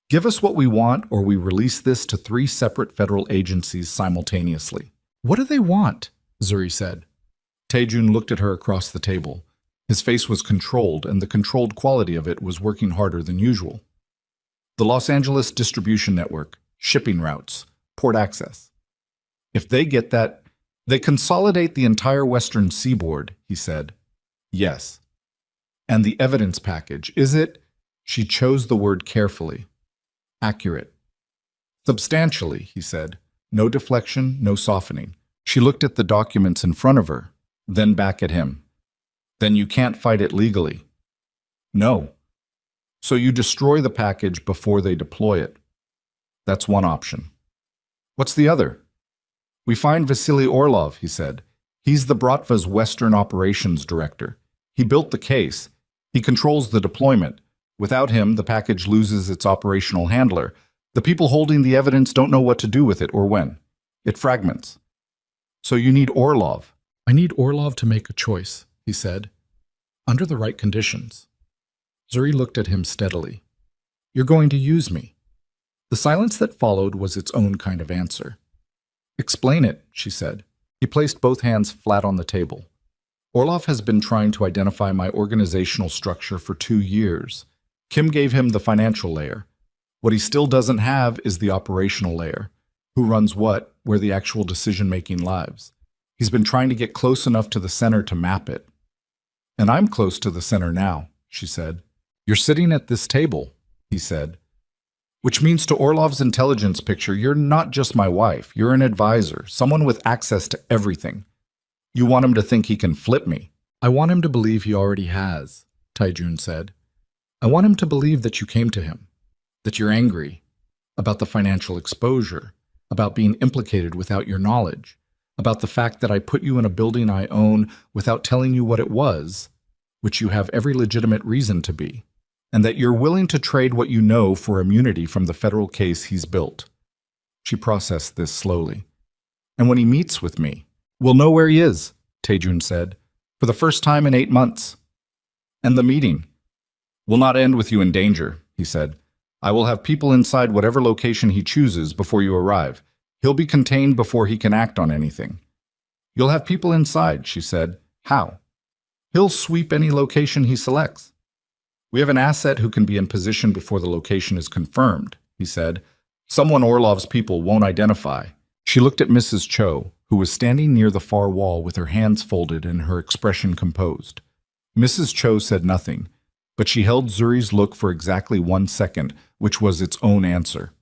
Give us what we want, or we release this to 3 separate federal agencies simultaneously. What do they want? Zuri said. Tae-jun looked at her across the table. His face was controlled, and the controlled quality of it was working harder than usual. The Los Angeles distribution network, shipping routes, port access. If they get that, they consolidate the entire western seaboard, he said. Yes. And the evidence package, is it? She chose the word carefully. Accurate. Substantially, he said. No deflection, no softening. She looked at the documents in front of her, then back at him. Then you can't fight it legally. No. So you destroy the package before they deploy it. That's one option. What's the other? We find Vasily Orlov, he said. He's the Bratva's Western Operations Director. He built the case. He controls the deployment. Without him, the package loses its operational handler. The people holding the evidence don't know what to do with it or when. It fragments. So you need Orlov. I need Orlov to make a choice, he said. Under the right conditions. Zuri looked at him steadily. You're going to use me. The silence that followed was its own kind of answer. Explain it, she said. He placed both hands flat on the table. Orlov has been trying to identify my organizational structure for 2 years. Kim gave him the financial layer. What he still doesn't have is the operational layer. Who runs what, where the actual decision-making lives. He's been trying to get close enough to the center to map it. And I'm close to the center now, she said. You're sitting at this table, he said. Which means to Orlov's intelligence picture, you're not just my wife. You're an advisor, someone with access to everything. You want him to think he can flip me. I want him to believe he already has, Tae-jun said. I want him to believe that you came to him, that you're angry, about the financial exposure, about being implicated without your knowledge, about the fact that I put you in a building I own without telling you what it was, which you have every legitimate reason to be, and that you're willing to trade what you know for immunity from the federal case he's built. She processed this slowly. And when he meets with me, we'll know where he is, Tae-jun said, for the first time in 8 months. And the meeting will not end with you in danger, he said. I will have people inside whatever location he chooses before you arrive. He'll be contained before he can act on anything. You'll have people inside, she said. How? He'll sweep any location he selects. We have an asset who can be in position before the location is confirmed, he said. Someone Orlov's people won't identify. She looked at Mrs. Cho, who was standing near the far wall with her hands folded and her expression composed. Mrs. Cho said nothing, but she held Zuri's look for exactly 1 second, which was its own answer.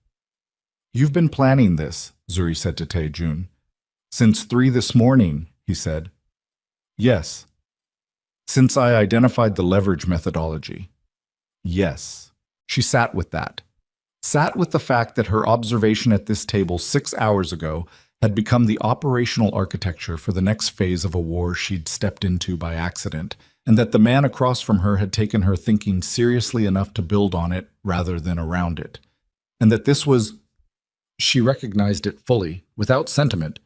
You've been planning this, Zuri said to Tae-jun. Since 3 this morning, he said. Yes. Since I identified the leverage methodology. Yes. She sat with that. Sat with the fact that her observation at this table 6 hours ago had become the operational architecture for the next phase of a war she'd stepped into by accident, and that the man across from her had taken her thinking seriously enough to build on it rather than around it. And that this was, she recognized it fully, without sentiment,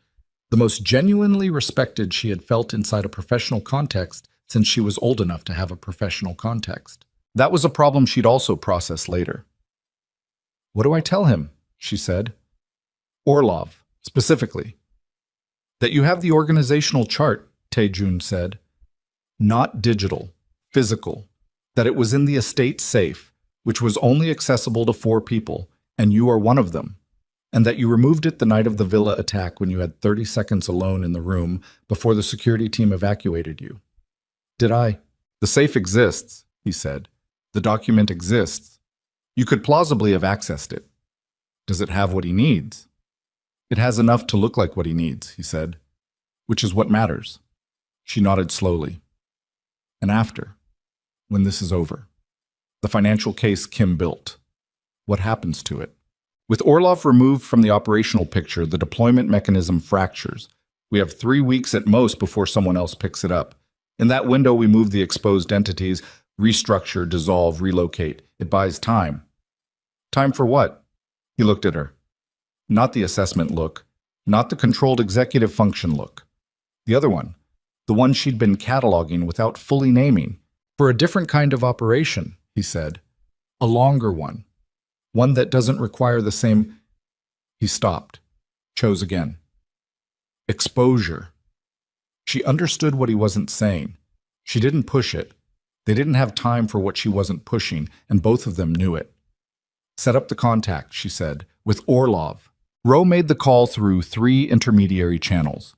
the most genuinely respected she had felt inside a professional context since she was old enough to have a professional context. That was a problem she'd also process later. What do I tell him? She said. Orlov, specifically. That you have the organizational chart, Tae-jun said. Not digital, physical. That it was in the estate safe, which was only accessible to 4 people, and you are one of them, and that you removed it the night of the villa attack when you had 30 seconds alone in the room before the security team evacuated you. Did I? The safe exists, he said. The document exists. You could plausibly have accessed it. Does it have what he needs? It has enough to look like what he needs, he said, which is what matters. She nodded slowly. And after, when this is over, the financial case Kim built, what happens to it? With Orlov removed from the operational picture, the deployment mechanism fractures. We have 3 weeks at most before someone else picks it up. In that window, we move the exposed entities, restructure, dissolve, relocate. It buys time. Time for what? He looked at her. Not the assessment look, not the controlled executive function look. The other one, the one she'd been cataloging without fully naming. For a different kind of operation, he said. A longer one. One that doesn't require the same... He stopped, chose again. Exposure. She understood what he wasn't saying. She didn't push it. They didn't have time for what she wasn't pushing, and both of them knew it. Set up the contact, she said, with Orlov. Rowe made the call through 3 intermediary channels.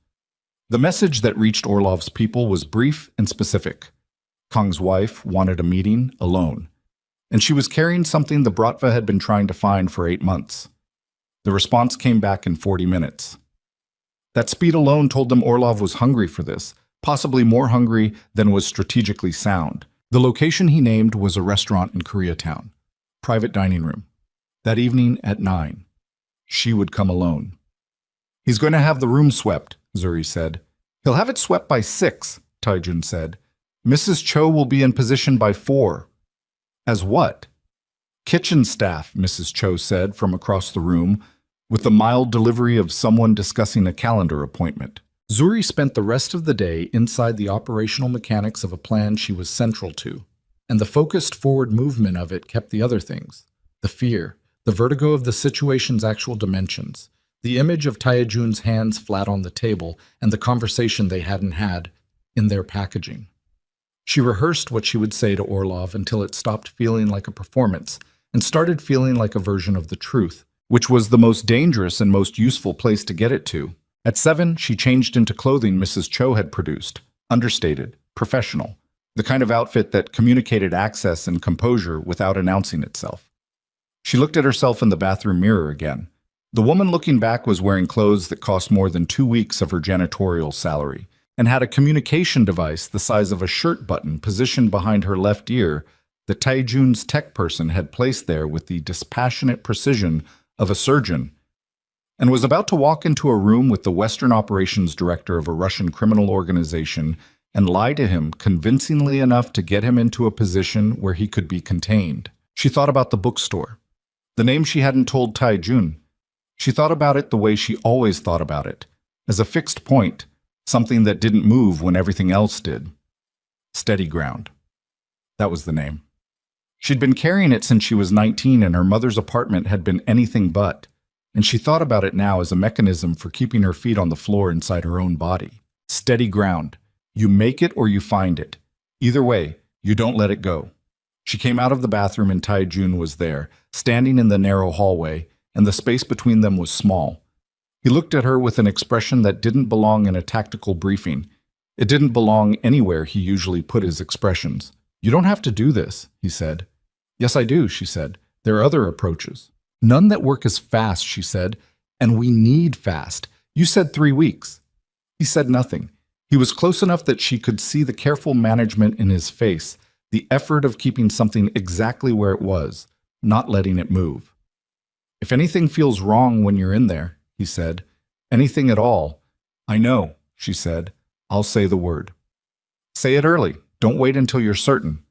The message that reached Orlov's people was brief and specific. Kong's wife wanted a meeting alone, and she was carrying something the Bratva had been trying to find for 8 months. The response came back in 40 minutes. That speed alone told them Orlov was hungry for this, possibly more hungry than was strategically sound. The location he named was a restaurant in Koreatown. Private dining room. That evening at 9. She would come alone. He's going to have the room swept, Zuri said. He'll have it swept by 6, Taijun said. Mrs. Cho will be in position by 4. As what? Kitchen staff, Mrs. Cho said from across the room, with the mild delivery of someone discussing a calendar appointment. Zuri spent the rest of the day inside the operational mechanics of a plan she was central to, and the focused forward movement of it kept the other things. The fear, the vertigo of the situation's actual dimensions, the image of Taejun's hands flat on the table, and the conversation they hadn't had in their packaging. She rehearsed what she would say to Orlov until it stopped feeling like a performance and started feeling like a version of the truth, which was the most dangerous and most useful place to get it to. At 7, she changed into clothing Mrs. Cho had produced, understated, professional, the kind of outfit that communicated access and composure without announcing itself. She looked at herself in the bathroom mirror again. The woman looking back was wearing clothes that cost more than 2 weeks of her janitorial salary, and had a communication device the size of a shirt button positioned behind her left ear that Taejun's tech person had placed there with the dispassionate precision of a surgeon, and was about to walk into a room with the Western Operations Director of a Russian criminal organization and lie to him convincingly enough to get him into a position where he could be contained. She thought about the bookstore, the name she hadn't told Taejun. She thought about it the way she always thought about it, as a fixed point, something that didn't move when everything else did. Steady ground. That was the name. She'd been carrying it since she was 19, and her mother's apartment had been anything but, and she thought about it now as a mechanism for keeping her feet on the floor inside her own body. Steady ground. You make it or you find it. Either way, you don't let it go. She came out of the bathroom and Taejun was there, standing in the narrow hallway, and the space between them was small. He looked at her with an expression that didn't belong in a tactical briefing. It didn't belong anywhere he usually put his expressions. You don't have to do this, he said. Yes, I do, she said. There are other approaches. None that work as fast, she said, and we need fast. You said 3 weeks. He said nothing. He was close enough that she could see the careful management in his face, the effort of keeping something exactly where it was, not letting it move. If anything feels wrong when you're in there, he said, anything at all, I know, she said. I'll say the word. Say it early. Don't wait until you're certain.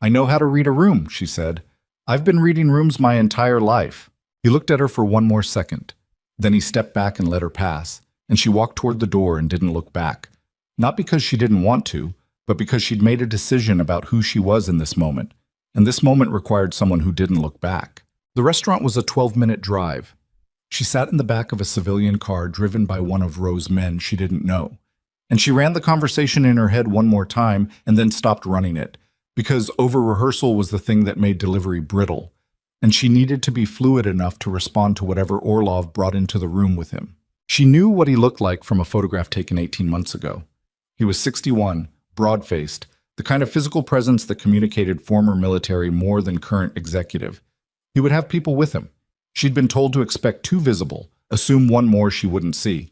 I know how to read a room, she said. I've been reading rooms my entire life. He looked at her for one more second. Then he stepped back and let her pass, and she walked toward the door and didn't look back. Not because she didn't want to, but because she'd made a decision about who she was in this moment, and this moment required someone who didn't look back. The restaurant was a 12-minute drive. She sat in the back of a civilian car driven by one of Rowe's men she didn't know, and she ran the conversation in her head one more time and then stopped running it, because over-rehearsal was the thing that made delivery brittle. and she needed to be fluid enough to respond to whatever Orlov brought into the room with him. She knew what he looked like from a photograph taken 18 months ago. He was 61, broad-faced, the kind of physical presence that communicated former military more than current executive. He would have people with him. She'd been told to expect two visible, assume one more she wouldn't see.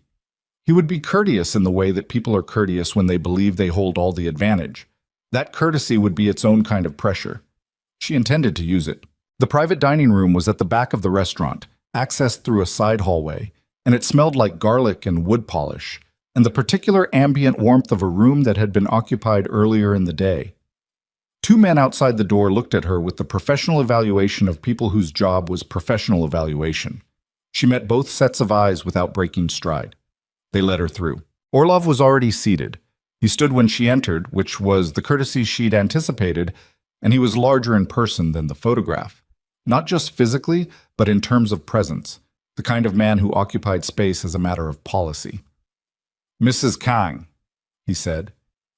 He would be courteous in the way that people are courteous when they believe they hold all the advantage. That courtesy would be its own kind of pressure. She intended to use it. The private dining room was at the back of the restaurant, accessed through a side hallway, and it smelled like garlic and wood polish, and the particular ambient warmth of a room that had been occupied earlier in the day. Two men outside the door looked at her with the professional evaluation of people whose job was professional evaluation. She met both sets of eyes without breaking stride. They let her through. Orlov was already seated. He stood when she entered, which was the courtesy she'd anticipated, and he was larger in person than the photograph. Not just physically, but in terms of presence, the kind of man who occupied space as a matter of policy. "Mrs. Kang," he said.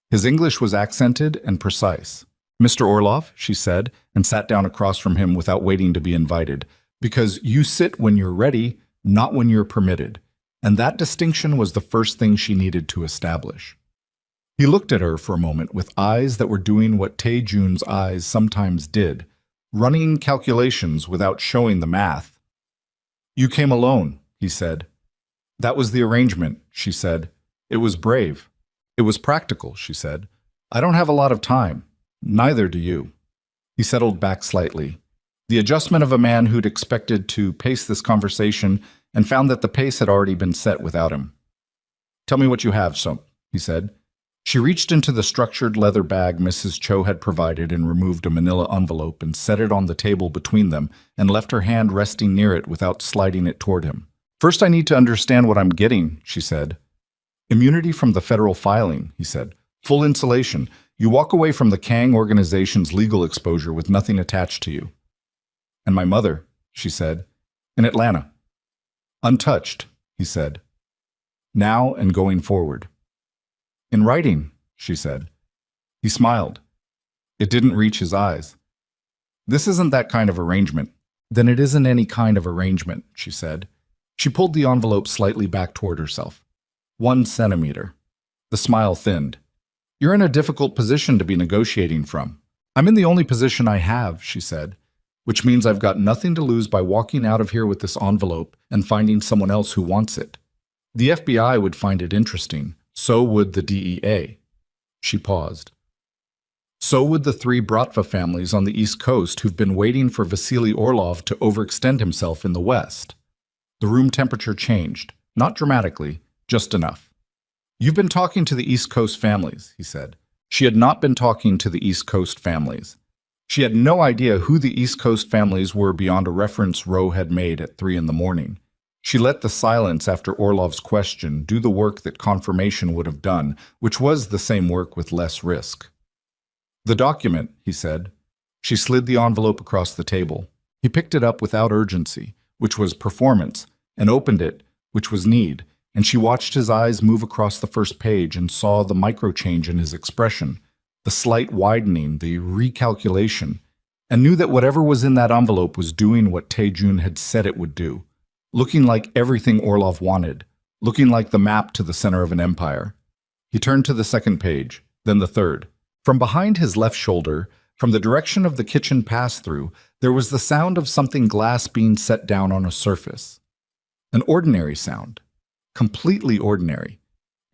His English was accented and precise. "Mr. Orlov," she said, and sat down across from him without waiting to be invited, "because you sit when you're ready, not when you're permitted." And that distinction was the first thing she needed to establish. He looked at her for a moment with eyes that were doing what Tae-jun's eyes sometimes did, running calculations without showing the math. "You came alone," he said. "That was the arrangement," she said. "It was brave. It was practical," she said. "I don't have a lot of time. Neither do you." He settled back slightly. The adjustment of a man who'd expected to pace this conversation and found that the pace had already been set without him. "Tell me what you have, he said. She reached into the structured leather bag Mrs. Cho had provided and removed a manila envelope and set it on the table between them and left her hand resting near it without sliding it toward him. "First, I need to understand what I'm getting," she said. "Immunity from the federal filing," he said. "Full insulation. You walk away from the Kang organization's legal exposure with nothing attached to you." "And my mother," she said, "in Atlanta." "Untouched," he said. "Now and going forward." "In writing," she said. He smiled. It didn't reach his eyes. "This isn't that kind of arrangement." "Then it isn't any kind of arrangement," she said. She pulled the envelope slightly back toward herself. 1 centimeter. The smile thinned. "You're in a difficult position to be negotiating from." "I'm in the only position I have," she said, "which means I've got nothing to lose by walking out of here with this envelope and finding someone else who wants it. The FBI would find it interesting. So would the DEA." She paused. "So would the 3 Bratva families on the East Coast who've been waiting for Vasily Orlov to overextend himself in the West." The room temperature changed, not dramatically, just enough. "You've been talking to the East Coast families," he said. She had not been talking to the East Coast families. She had no idea who the East Coast families were beyond a reference Roe had made at 3 a.m. She let the silence after Orlov's question do the work that confirmation would have done, which was the same work with less risk. "The document," he said. She slid the envelope across the table. He picked it up without urgency, which was performance, and opened it, which was need, and she watched his eyes move across the first page and saw the micro-change in his expression, the slight widening, the recalculation, and knew that whatever was in that envelope was doing what Tae-jun had said it would do, looking like everything Orlov wanted, looking like the map to the center of an empire. He turned to the second page, then the third. From behind his left shoulder, from the direction of the kitchen pass-through, there was the sound of something glass being set down on a surface. An ordinary sound. Completely ordinary.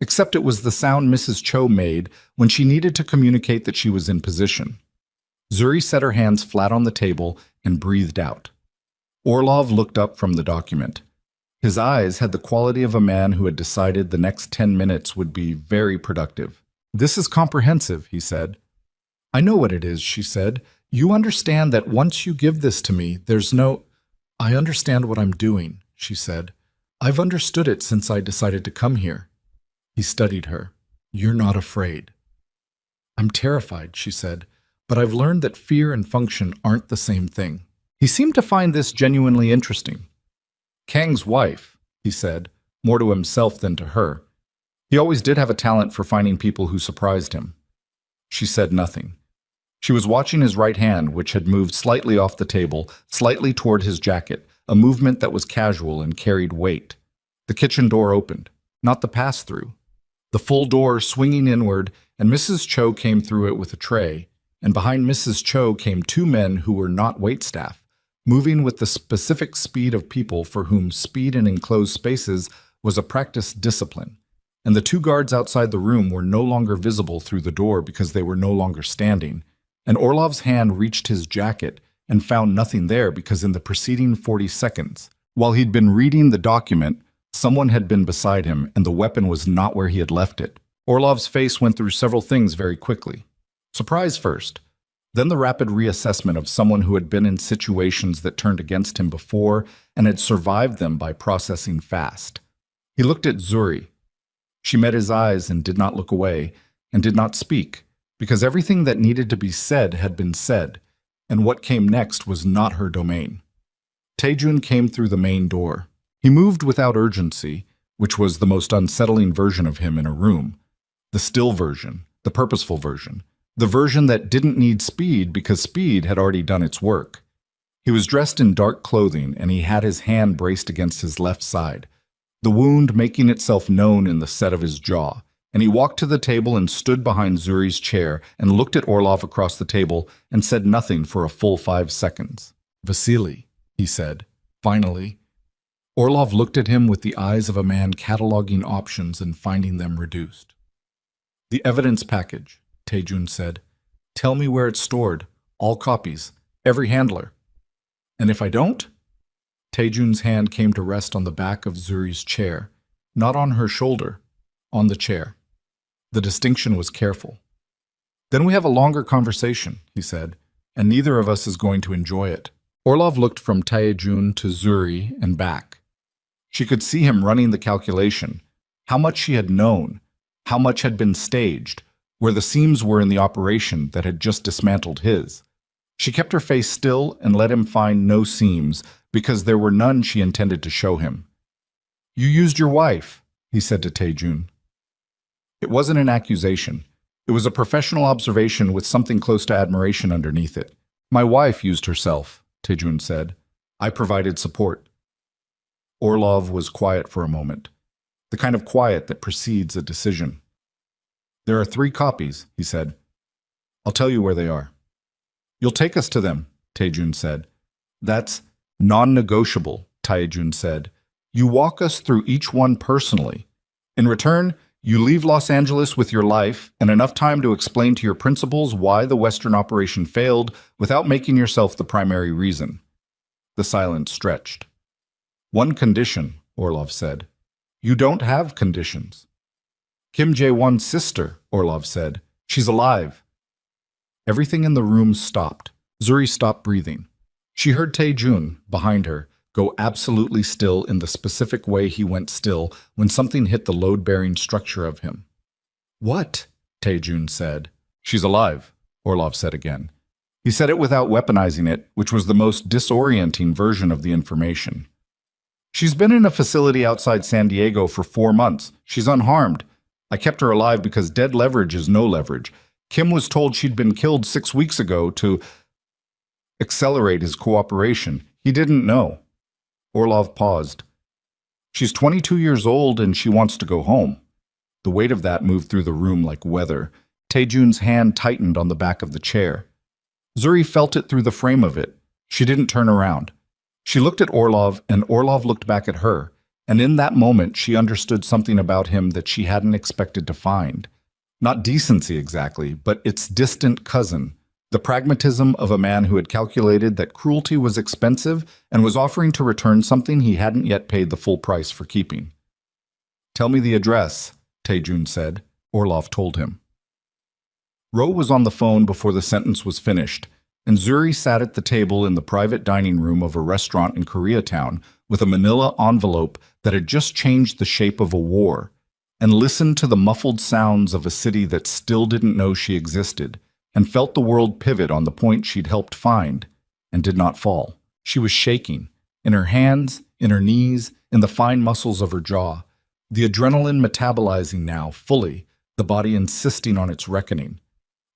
Except it was the sound Mrs. Cho made when she needed to communicate that she was in position. Zuri set her hands flat on the table and breathed out. Orlov looked up from the document. His eyes had the quality of a man who had decided the next 10 minutes would be very productive. "This is comprehensive," he said. "I know what it is," she said. "You understand that once you give this to me, there's no—" "I understand what I'm doing," she said. "I've understood it since I decided to come here." He studied her. "You're not afraid." "I'm terrified," she said, "but I've learned that fear and function aren't the same thing." He seemed to find this genuinely interesting. "Kang's wife," he said, more to himself than to her. He always did have a talent for finding people who surprised him. She said nothing. She was watching his right hand, which had moved slightly off the table, slightly toward his jacket, a movement that was casual and carried weight. The kitchen door opened, not the pass-through. The full door swinging inward, and Mrs. Cho came through it with a tray, and behind Mrs. Cho came two men who were not waitstaff, moving with the specific speed of people for whom speed in enclosed spaces was a practiced discipline. And the two guards outside the room were no longer visible through the door because they were no longer standing, and Orlov's hand reached his jacket and found nothing there because in the preceding 40 seconds, while he'd been reading the document, someone had been beside him and the weapon was not where he had left it. Orlov's face went through several things very quickly. Surprise first, then the rapid reassessment of someone who had been in situations that turned against him before and had survived them by processing fast. He looked at Zuri. She met his eyes and did not look away, and did not speak, because everything that needed to be said had been said, and what came next was not her domain. Taejun came through the main door. He moved without urgency, which was the most unsettling version of him in a room. The still version, the purposeful version, the version that didn't need speed because speed had already done its work. He was dressed in dark clothing and he had his hand braced against his left side, the wound making itself known in the set of his jaw, and he walked to the table and stood behind Zuri's chair and looked at Orlov across the table and said nothing for a full 5 seconds. "Vasily," he said, finally. Orlov looked at him with the eyes of a man cataloging options and finding them reduced. "The evidence package," Taejun said. "Tell me where it's stored. All copies. Every handler." "And if I don't?" Taejun's hand came to rest on the back of Zuri's chair, not on her shoulder, on the chair. The distinction was careful. "Then we have a longer conversation," he said, "and neither of us is going to enjoy it." Orlov looked from Taejun to Zuri and back. She could see him running the calculation, how much she had known, how much had been staged, where the seams were in the operation that had just dismantled his. She kept her face still and let him find no seams, because there were none she intended to show him. "You used your wife," he said to Taejun. It wasn't an accusation. It was a professional observation with something close to admiration underneath it. "My wife used herself," Taejun said. "I provided support." Orlov was quiet for a moment, the kind of quiet that precedes a decision. "There are 3 copies," he said. "I'll tell you where they are." "You'll take us to them," Taejun said. "That's non-negotiable," Taejun said. "You walk us through each one personally. In return, you leave Los Angeles with your life and enough time to explain to your principals why the Western operation failed without making yourself the primary reason." The silence stretched. "One condition," Orlov said. "You don't have conditions." "Kim Jae-won's sister," Orlov said. "She's alive." Everything in the room stopped. Zuri stopped breathing. She heard Taejun, behind her, go absolutely still in the specific way he went still when something hit the load-bearing structure of him. "What?" Taejun said. "She's alive," Orlov said again. He said it without weaponizing it, which was the most disorienting version of the information. "She's been in a facility outside San Diego for 4 months. She's unharmed. I kept her alive because dead leverage is no leverage. Kim was told she'd been killed 6 weeks ago to accelerate his cooperation. He didn't know." Orlov paused. "She's 22 years old and she wants to go home." The weight of that moved through the room like weather. Taejun's hand tightened on the back of the chair. Zuri felt it through the frame of it. She didn't turn around. She looked at Orlov and Orlov looked back at her, and in that moment she understood something about him that she hadn't expected to find. Not decency exactly, but its distant cousin. The pragmatism of a man who had calculated that cruelty was expensive and was offering to return something he hadn't yet paid the full price for keeping. "Tell me the address," Taejun said. Orlov told him. Ro was on the phone before the sentence was finished, and Zuri sat at the table in the private dining room of a restaurant in Koreatown with a manila envelope that had just changed the shape of a war, and listened to the muffled sounds of a city that still didn't know she existed, and felt the world pivot on the point she'd helped find, and did not fall. She was shaking, in her hands, in her knees, in the fine muscles of her jaw, the adrenaline metabolizing now, fully, the body insisting on its reckoning.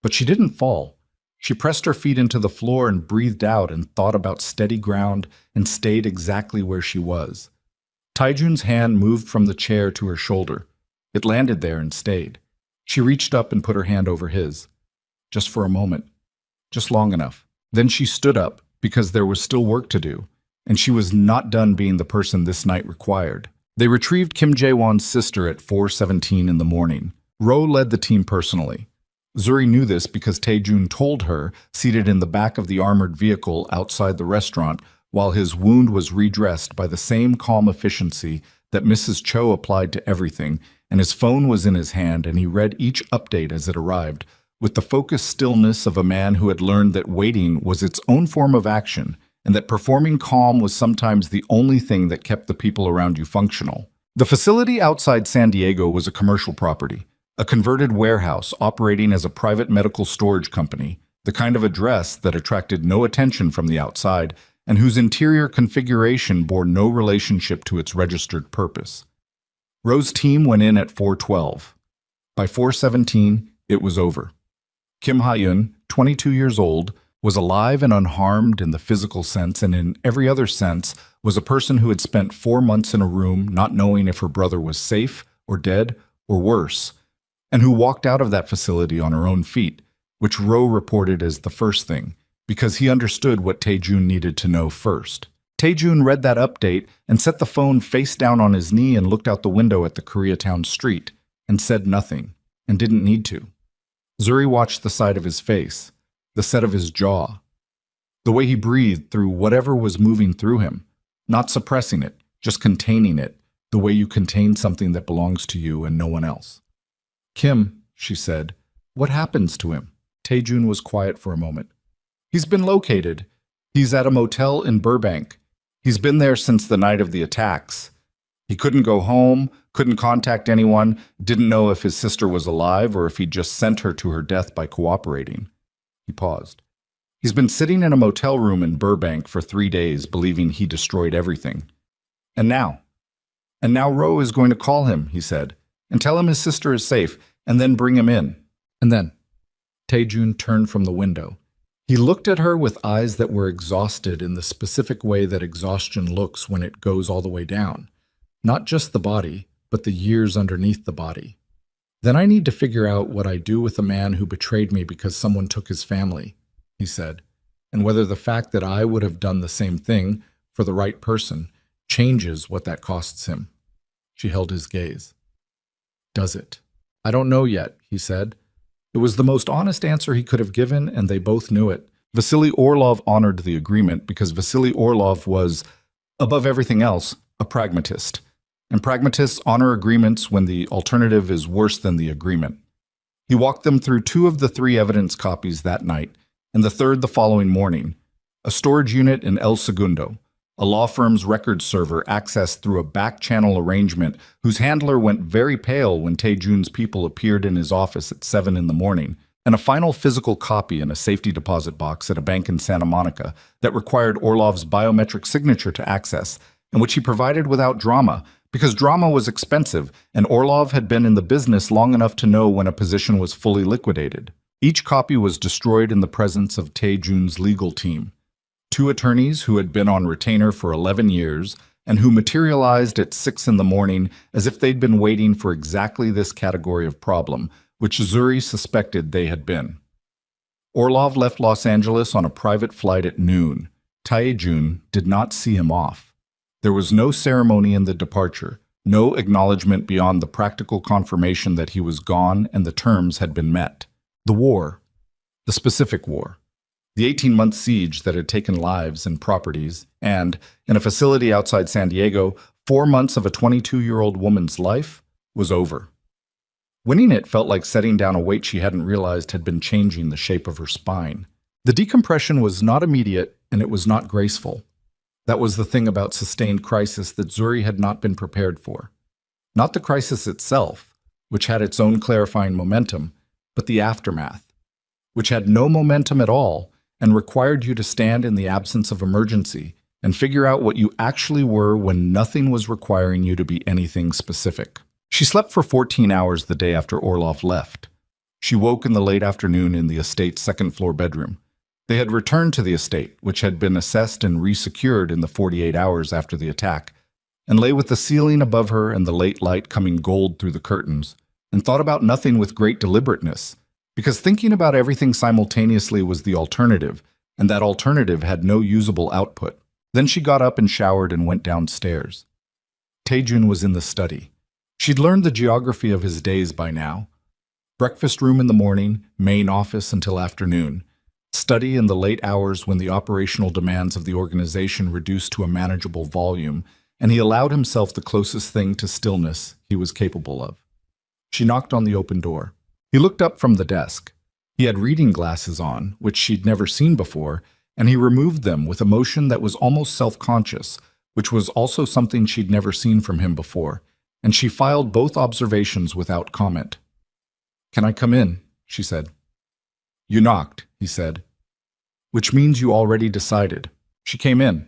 But she didn't fall. She pressed her feet into the floor and breathed out and thought about steady ground and stayed exactly where she was. Taejun's hand moved from the chair to her shoulder. It landed there and stayed. She reached up and put her hand over his. Just for a moment. Just long enough. Then she stood up because there was still work to do, and she was not done being the person this night required. They retrieved Kim Jae-won's sister at 4:17 in the morning. Ro led the team personally. Zuri knew this because Taejun told her, seated in the back of the armored vehicle outside the restaurant, while his wound was redressed by the same calm efficiency that Mrs. Cho applied to everything, and his phone was in his hand and he read each update as it arrived, with the focused stillness of a man who had learned that waiting was its own form of action, and that performing calm was sometimes the only thing that kept the people around you functional. The facility outside San Diego was a commercial property, a converted warehouse operating as a private medical storage company, the kind of address that attracted no attention from the outside and whose interior configuration bore no relationship to its registered purpose. Ro's team went in at 4:12. By 4:17, it was over. Kim Ha-eun, 22 years old, was alive and unharmed in the physical sense, and in every other sense was a person who had spent 4 months in a room not knowing if her brother was safe or dead or worse, and who walked out of that facility on her own feet, which Ro reported as the first thing, because he understood what Taejun needed to know first. Taejun read that update and set the phone face down on his knee and looked out the window at the Koreatown street, and said nothing, and didn't need to. Zuri watched the side of his face, the set of his jaw, the way he breathed through whatever was moving through him, not suppressing it, just containing it, the way you contain something that belongs to you and no one else. "Kim," she said, "what happens to him?" Taejun was quiet for a moment. "He's been located. He's at a motel in Burbank. He's been there since the night of the attacks. He couldn't go home, couldn't contact anyone, didn't know if his sister was alive or if he'd just sent her to her death by cooperating." He paused. "He's been sitting in a motel room in Burbank for 3 days, believing he destroyed everything. And now Ro is going to call him," he said, "and tell him his sister is safe, and then bring him in." And then Taejun turned from the window. He looked at her with eyes that were exhausted in the specific way that exhaustion looks when it goes all the way down. Not just the body, but the years underneath the body. "Then I need to figure out what I do with a man who betrayed me because someone took his family," he said, "and whether the fact that I would have done the same thing for the right person changes what that costs him." She held his gaze. "Does it?" "I don't know yet," he said. It was the most honest answer he could have given, and they both knew it. Vasily Orlov honored the agreement because Vasily Orlov was, above everything else, a pragmatist. And pragmatists honor agreements when the alternative is worse than the agreement. He walked them through 2 of the 3 evidence copies that night, and the 3rd the following morning. A storage unit in El Segundo, a law firm's record server accessed through a back-channel arrangement whose handler went very pale when Taejun's people appeared in his office at 7 in the morning, and a final physical copy in a safety deposit box at a bank in Santa Monica that required Orlov's biometric signature to access, and which he provided without drama, because drama was expensive, and Orlov had been in the business long enough to know when a position was fully liquidated. Each copy was destroyed in the presence of Taejun's legal team. 2 attorneys who had been on retainer for 11 years and who materialized at 6 in the morning as if they'd been waiting for exactly this category of problem, which Zuri suspected they had been. Orlov left Los Angeles on a private flight at noon. Taejun did not see him off. There was no ceremony in the departure, no acknowledgement beyond the practical confirmation that he was gone and the terms had been met. The war, the specific war, the 18-month siege that had taken lives and properties, and, in a facility outside San Diego, 4 months of a 22-year-old woman's life was over. Winning it felt like setting down a weight she hadn't realized had been changing the shape of her spine. The decompression was not immediate, and it was not graceful. That was the thing about sustained crisis that Zuri had not been prepared for. Not the crisis itself, which had its own clarifying momentum, but the aftermath, which had no momentum at all and required you to stand in the absence of emergency and figure out what you actually were when nothing was requiring you to be anything specific. She slept for 14 hours the day after Orlov left. She woke in the late afternoon in the estate's second-floor bedroom. They had returned to the estate, which had been assessed and resecured in the 48 hours after the attack, and lay with the ceiling above her and the late light coming gold through the curtains, and thought about nothing with great deliberateness, because thinking about everything simultaneously was the alternative, and that alternative had no usable output. Then she got up and showered and went downstairs. Taejun was in the study. She'd learned the geography of his days by now. Breakfast room in the morning, main office until afternoon. Study in the late hours when the operational demands of the organization reduced to a manageable volume, and he allowed himself the closest thing to stillness he was capable of. She knocked on the open door. He looked up from the desk. He had reading glasses on, which she'd never seen before, and he removed them with a motion that was almost self-conscious, which was also something she'd never seen from him before, and she filed both observations without comment. "Can I come in?" she said. "You knocked," he said. "Which means you already decided." She came in.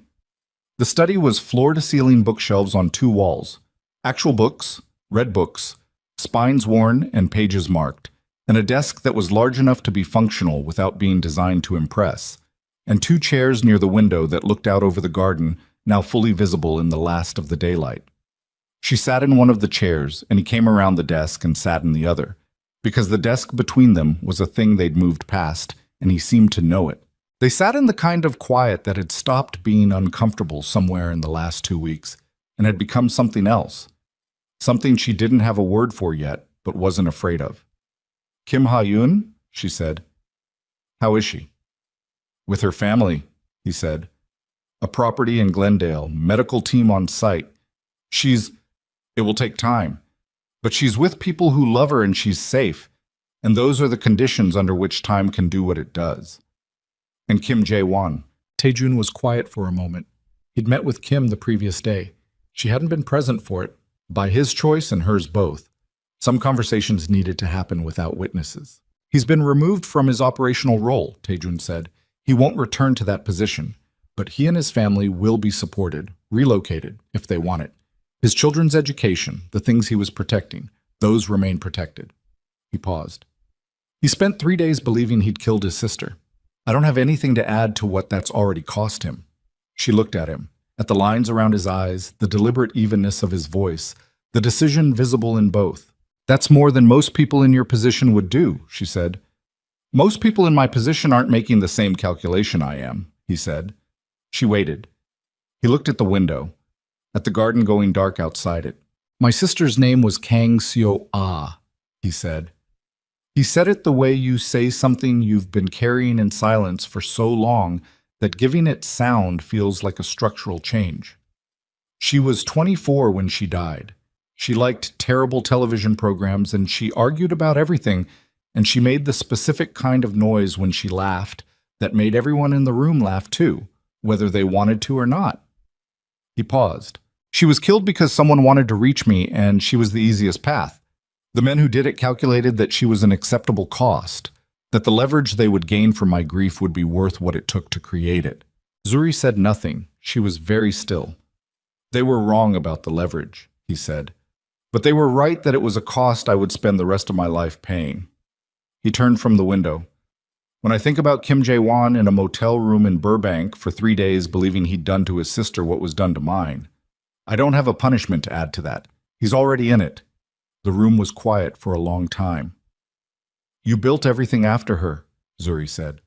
The study was floor-to-ceiling bookshelves on 2 walls. Actual books, red books, spines worn and pages marked, and a desk that was large enough to be functional without being designed to impress, and 2 chairs near the window that looked out over the garden, now fully visible in the last of the daylight. She sat in one of the chairs, and he came around the desk and sat in the other, because the desk between them was a thing they'd moved past, and he seemed to know it. They sat in the kind of quiet that had stopped being uncomfortable somewhere in the last 2 weeks, and had become something else. Something she didn't have a word for yet, but wasn't afraid of. "Kim Ha-yoon?" she said. "How is she?" "With her family," he said. "A property in Glendale, medical team on site. It will take time. But she's with people who love her and she's safe, and those are the conditions under which time can do what it does." "And Kim Jae-won?" Taejun was quiet for a moment. He'd met with Kim the previous day. She hadn't been present for it, by his choice and hers both. Some conversations needed to happen without witnesses. "He's been removed from his operational role," Taejun said. "He won't return to that position, but he and his family will be supported, relocated, if they want it. His children's education, the things he was protecting, those remain protected." He paused. "He spent 3 days believing he'd killed his sister. I don't have anything to add to what that's already cost him." She looked at him, at the lines around his eyes, the deliberate evenness of his voice, the decision visible in both. "That's more than most people in your position would do," she said. "Most people in my position aren't making the same calculation I am," he said. She waited. He looked at the window, at the garden going dark outside it. "My sister's name was Kang Seo-ah," he said. He said it the way you say something you've been carrying in silence for so long that giving it sound feels like a structural change. She was 24 when she died. She liked terrible television programs, and she argued about everything, and she made the specific kind of noise when she laughed that made everyone in the room laugh too, whether they wanted to or not. He paused. "She was killed because someone wanted to reach me, and she was the easiest path. The men who did it calculated that she was an acceptable cost, that the leverage they would gain from my grief would be worth what it took to create it." Zuri said nothing. She was very still. "They were wrong about the leverage," he said. "But they were right that it was a cost I would spend the rest of my life paying." He turned from the window. "When I think about Kim Jae-won in a motel room in Burbank for 3 days believing he'd done to his sister what was done to mine, I don't have a punishment to add to that. He's already in it." The room was quiet for a long time. "You built everything after her," Zuri said.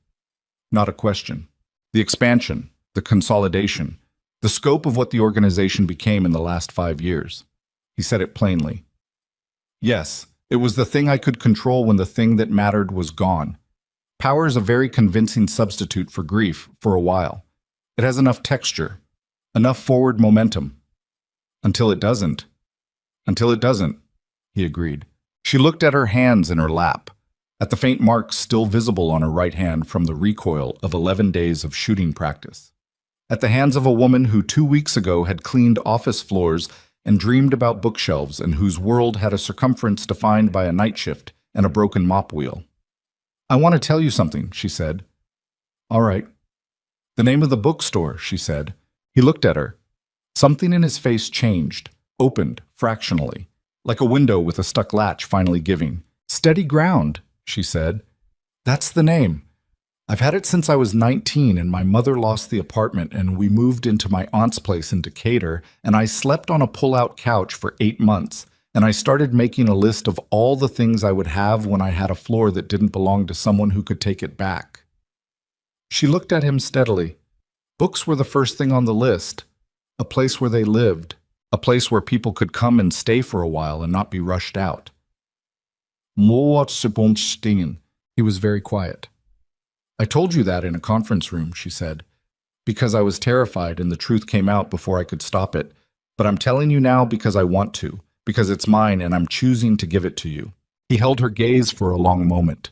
Not a question. The expansion, the consolidation, the scope of what the organization became in the last 5 years. He said it plainly. "Yes, it was the thing I could control when the thing that mattered was gone. Power is a very convincing substitute for grief for a while. It has enough texture, enough forward momentum. Until it doesn't. Until it doesn't," he agreed. She looked at her hands in her lap, at the faint marks still visible on her right hand from the recoil of 11 days of shooting practice. At the hands of a woman who 2 weeks ago had cleaned office floors and dreamed about bookshelves and whose world had a circumference defined by a night shift and a broken mop wheel. "I want to tell you something," she said. "All right." "The name of the bookstore," she said. He looked at her. Something in his face changed, opened fractionally, like a window with a stuck latch finally giving. "Steady ground," she said. That's the name. I've had it since I was 19 and my mother lost the apartment and we moved into my aunt's place in Decatur and I slept on a pull-out couch for 8 months and I started making a list of all the things I would have when I had a floor that didn't belong to someone who could take it back. She looked at him steadily. Books were the first thing on the list. A place where they lived. A place where people could come and stay for a while and not be rushed out. He was very quiet. I told you that in a conference room, she said, because I was terrified and the truth came out before I could stop it. But I'm telling you now because I want to, because it's mine and I'm choosing to give it to you. He held her gaze for a long moment.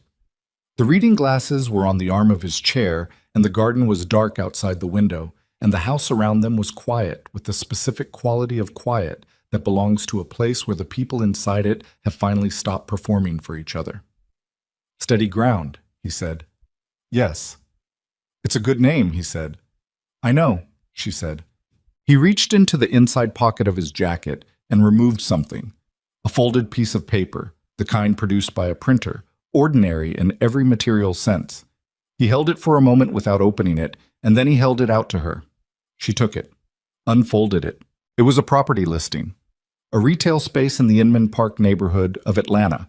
The reading glasses were on the arm of his chair, and the garden was dark outside the window, and the house around them was quiet, with the specific quality of quiet that belongs to a place where the people inside it have finally stopped performing for each other. Steady ground, he said. Yes. It's a good name, he said. I know, she said. He reached into the inside pocket of his jacket and removed something. A folded piece of paper, the kind produced by a printer, ordinary in every material sense. He held it for a moment without opening it, and then he held it out to her. She took it, unfolded it. It was a property listing. A retail space in the Inman Park neighborhood of Atlanta.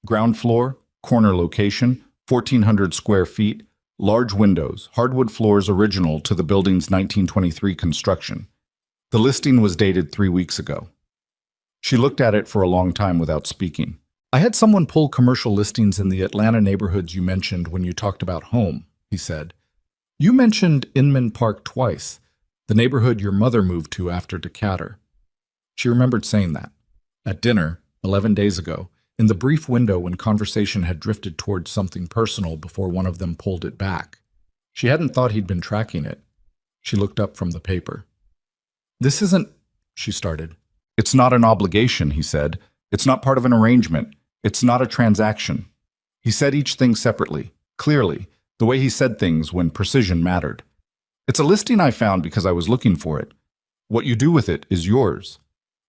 Ground floor, corner location, 1,400 square feet, large windows, hardwood floors original to the building's 1923 construction. The listing was dated 3 weeks ago. She looked at it for a long time without speaking. I had someone pull commercial listings in the Atlanta neighborhoods you mentioned when you talked about home, he said. You mentioned Inman Park twice, the neighborhood your mother moved to after Decatur. She remembered saying that. At dinner, 11 days ago, in the brief window when conversation had drifted towards something personal before one of them pulled it back. She hadn't thought he'd been tracking it. She looked up from the paper. This isn't, she started. It's not an obligation, he said. It's not part of an arrangement. It's not a transaction. He said each thing separately, clearly, the way he said things when precision mattered. It's a listing I found because I was looking for it. What you do with it is yours.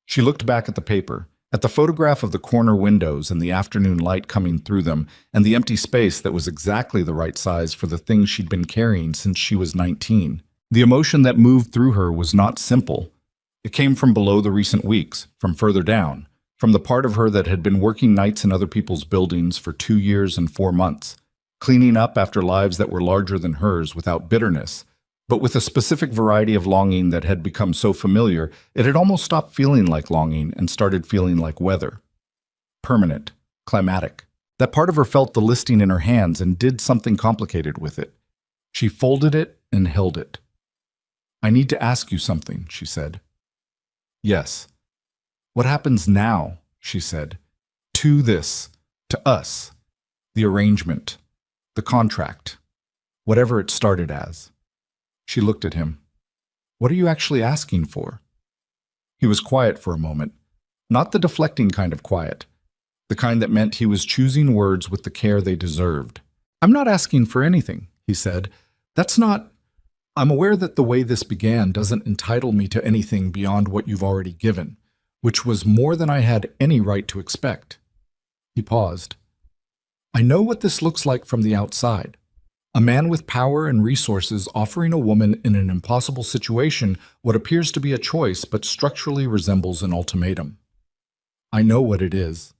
She looked back at the paper, at the photograph of the corner windows and the afternoon light coming through them, and the empty space that was exactly the right size for the things she'd been carrying since she was 19. The emotion that moved through her was not simple. It came from below the recent weeks, from further down, from the part of her that had been working nights in other people's buildings for 2 years and 4 months, cleaning up after lives that were larger than hers without bitterness, but with a specific variety of longing that had become so familiar, it had almost stopped feeling like longing and started feeling like weather. Permanent, climatic. That part of her felt the listing in her hands and did something complicated with it. She folded it and held it. I need to ask you something, she said. Yes. What happens now, she said, to this, to us, the arrangement, the contract, whatever it started as. She looked at him. What are you actually asking for? He was quiet for a moment, not the deflecting kind of quiet, the kind that meant he was choosing words with the care they deserved. I'm not asking for anything, he said. That's not... I'm aware that the way this began doesn't entitle me to anything beyond what you've already given, which was more than I had any right to expect. He paused. I know what this looks like from the outside. A man with power and resources offering a woman in an impossible situation what appears to be a choice but structurally resembles an ultimatum. I know what it is.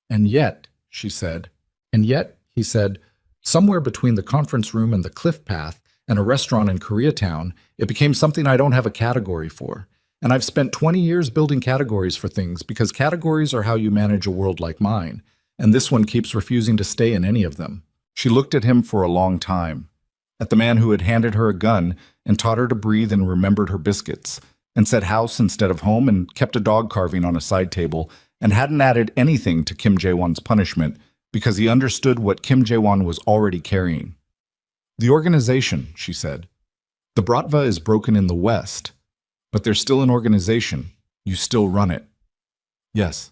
And yet, she said, and yet, he said, somewhere between the conference room and the cliff path and a restaurant in Koreatown, it became something I don't have a category for. And I've spent 20 years building categories for things because categories are how you manage a world like mine, and this one keeps refusing to stay in any of them. She looked at him for a long time, at the man who had handed her a gun and taught her to breathe and remembered her biscuits, and said house instead of home and kept a dog carving on a side table and hadn't added anything to Kim Jae-won's punishment because he understood what Kim Jae-won was already carrying. The organization, she said. The Bratva is broken in the West, but there's still an organization. You still run it. Yes.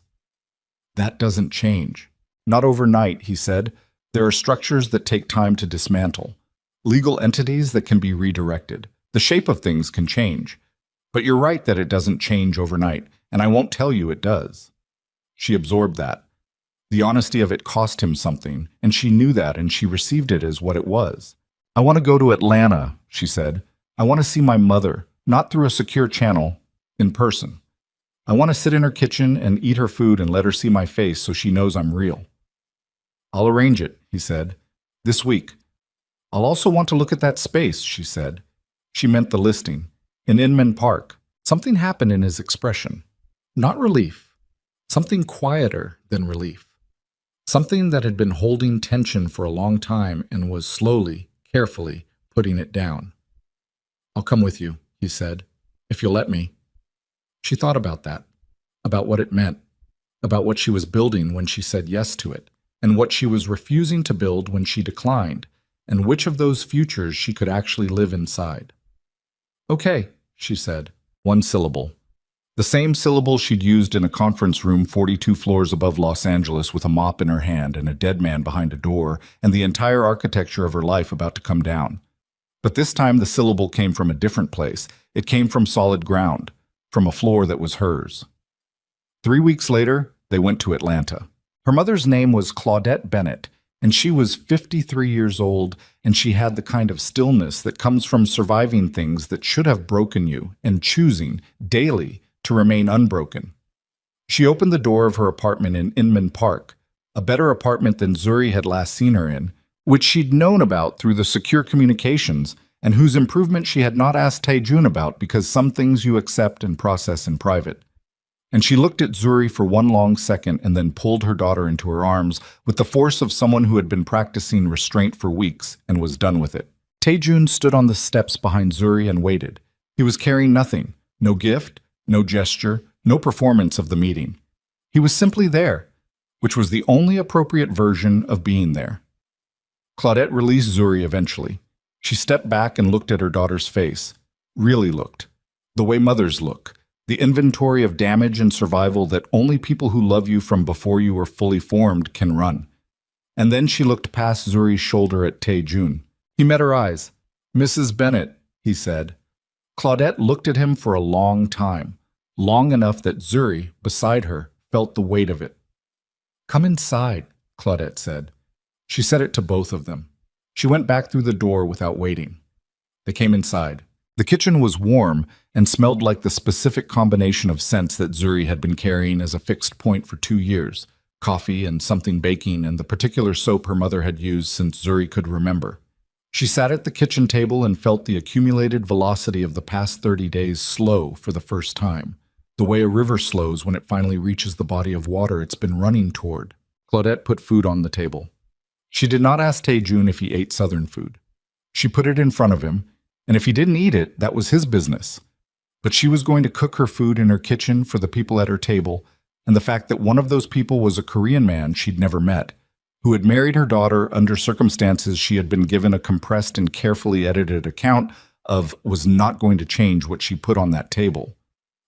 That doesn't change. Not overnight, he said. There are structures that take time to dismantle. Legal entities that can be redirected. The shape of things can change. But you're right that it doesn't change overnight, and I won't tell you it does. She absorbed that. The honesty of it cost him something, and she knew that, and she received it as what it was. "I want to go to Atlanta," she said. "I want to see my mother, not through a secure channel, in person. I want to sit in her kitchen and eat her food and let her see my face so she knows I'm real." "I'll arrange it," he said. "This week." "I'll also want to look at that space," she said. She meant the listing. In Inman Park. Something happened in his expression. Not relief. Something quieter than relief. Something that had been holding tension for a long time and was slowly, carefully putting it down. "I'll come with you," he said, "if you'll let me." She thought about that, about what it meant, about what she was building when she said yes to it, and what she was refusing to build when she declined, and which of those futures she could actually live inside. "Okay," she said, one syllable. The same syllable she'd used in a conference room 42 floors above Los Angeles with a mop in her hand and a dead man behind a door and the entire architecture of her life about to come down. But this time the syllable came from a different place. It came from solid ground, from a floor that was hers. 3 weeks later, they went to Atlanta. Her mother's name was Claudette Bennett, and she was 53 years old, and she had the kind of stillness that comes from surviving things that should have broken you and choosing, daily, to remain unbroken. She opened the door of her apartment in Inman Park, a better apartment than Zuri had last seen her in, which she'd known about through the secure communications, and whose improvement she had not asked Taejun about because some things you accept and process in private. And she looked at Zuri for one long second and then pulled her daughter into her arms with the force of someone who had been practicing restraint for weeks and was done with it. Taejun stood on the steps behind Zuri and waited. He was carrying nothing, no gift, no gesture, no performance of the meeting. He was simply there, which was the only appropriate version of being there. Claudette released Zuri eventually. She stepped back and looked at her daughter's face. Really looked. The way mothers look. The inventory of damage and survival that only people who love you from before you were fully formed can run. And then she looked past Zuri's shoulder at Taejun. He met her eyes. "Mrs. Bennett," he said. Claudette looked at him for a long time, long enough that Zuri, beside her, felt the weight of it. "Come inside," Claudette said. She said it to both of them. She went back through the door without waiting. They came inside. The kitchen was warm and smelled like the specific combination of scents that Zuri had been carrying as a fixed point for 2 years, coffee and something baking and the particular soap her mother had used since Zuri could remember. She sat at the kitchen table and felt the accumulated velocity of the past 30 days slow for the first time, the way a river slows when it finally reaches the body of water it's been running toward. Claudette put food on the table. She did not ask Taejun if he ate Southern food. She put it in front of him, and if he didn't eat it, that was his business. But she was going to cook her food in her kitchen for the people at her table, and the fact that one of those people was a Korean man she'd never met, who had married her daughter under circumstances she had been given a compressed and carefully edited account of, was not going to change what she put on that table.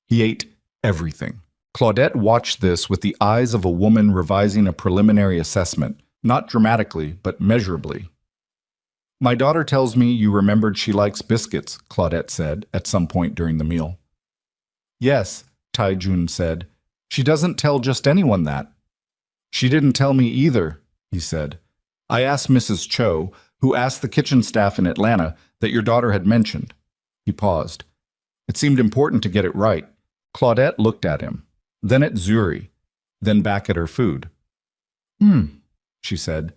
He ate everything. Claudette watched this with the eyes of a woman revising a preliminary assessment, not dramatically, but measurably. "My daughter tells me you remembered she likes biscuits," Claudette said at some point during the meal. "Yes," Taejun said. "She doesn't tell just anyone that." "She didn't tell me either," he said. "I asked Mrs. Cho, who asked the kitchen staff in Atlanta, that your daughter had mentioned." He paused. It seemed important to get it right. Claudette looked at him, then at Zuri, then back at her food. She said,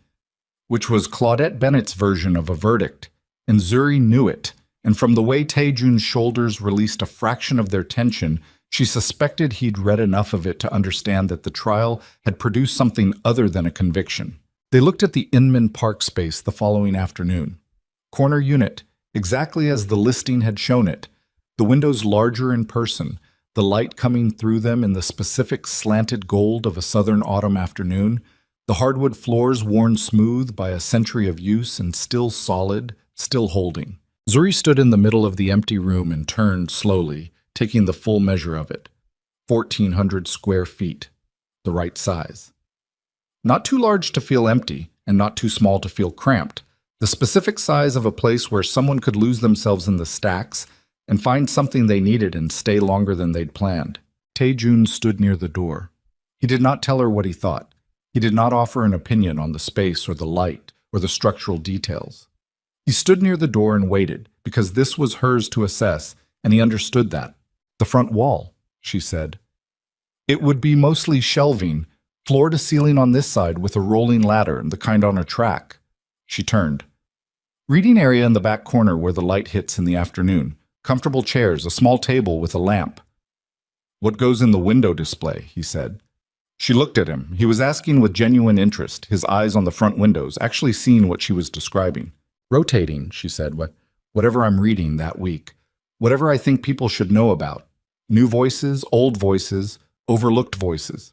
which was Claudette Bennett's version of a verdict, and Zuri knew it, and from the way Taejun's shoulders released a fraction of their tension, she suspected he'd read enough of it to understand that the trial had produced something other than a conviction. They looked at the Inman Park space the following afternoon. Corner unit, exactly as the listing had shown it, the windows larger in person, the light coming through them in the specific slanted gold of a southern autumn afternoon, the hardwood floors worn smooth by a century of use and still solid, still holding. Zuri stood in the middle of the empty room and turned slowly, taking the full measure of it. 1,400 square feet, the right size. Not too large to feel empty, and not too small to feel cramped. The specific size of a place where someone could lose themselves in the stacks and find something they needed and stay longer than they'd planned. Taejun stood near the door. He did not tell her what he thought. He did not offer an opinion on the space or the light or the structural details. He stood near the door and waited, because this was hers to assess, and he understood that. The front wall, she said. It would be mostly shelving, floor to ceiling on this side with a rolling ladder, the kind on a track. She turned. Reading area in the back corner where the light hits in the afternoon. Comfortable chairs, a small table with a lamp. What goes in the window display, he said. She looked at him. He was asking with genuine interest, his eyes on the front windows, actually seeing what she was describing. Rotating, she said, whatever I'm reading that week. Whatever I think people should know about. New voices, old voices, overlooked voices.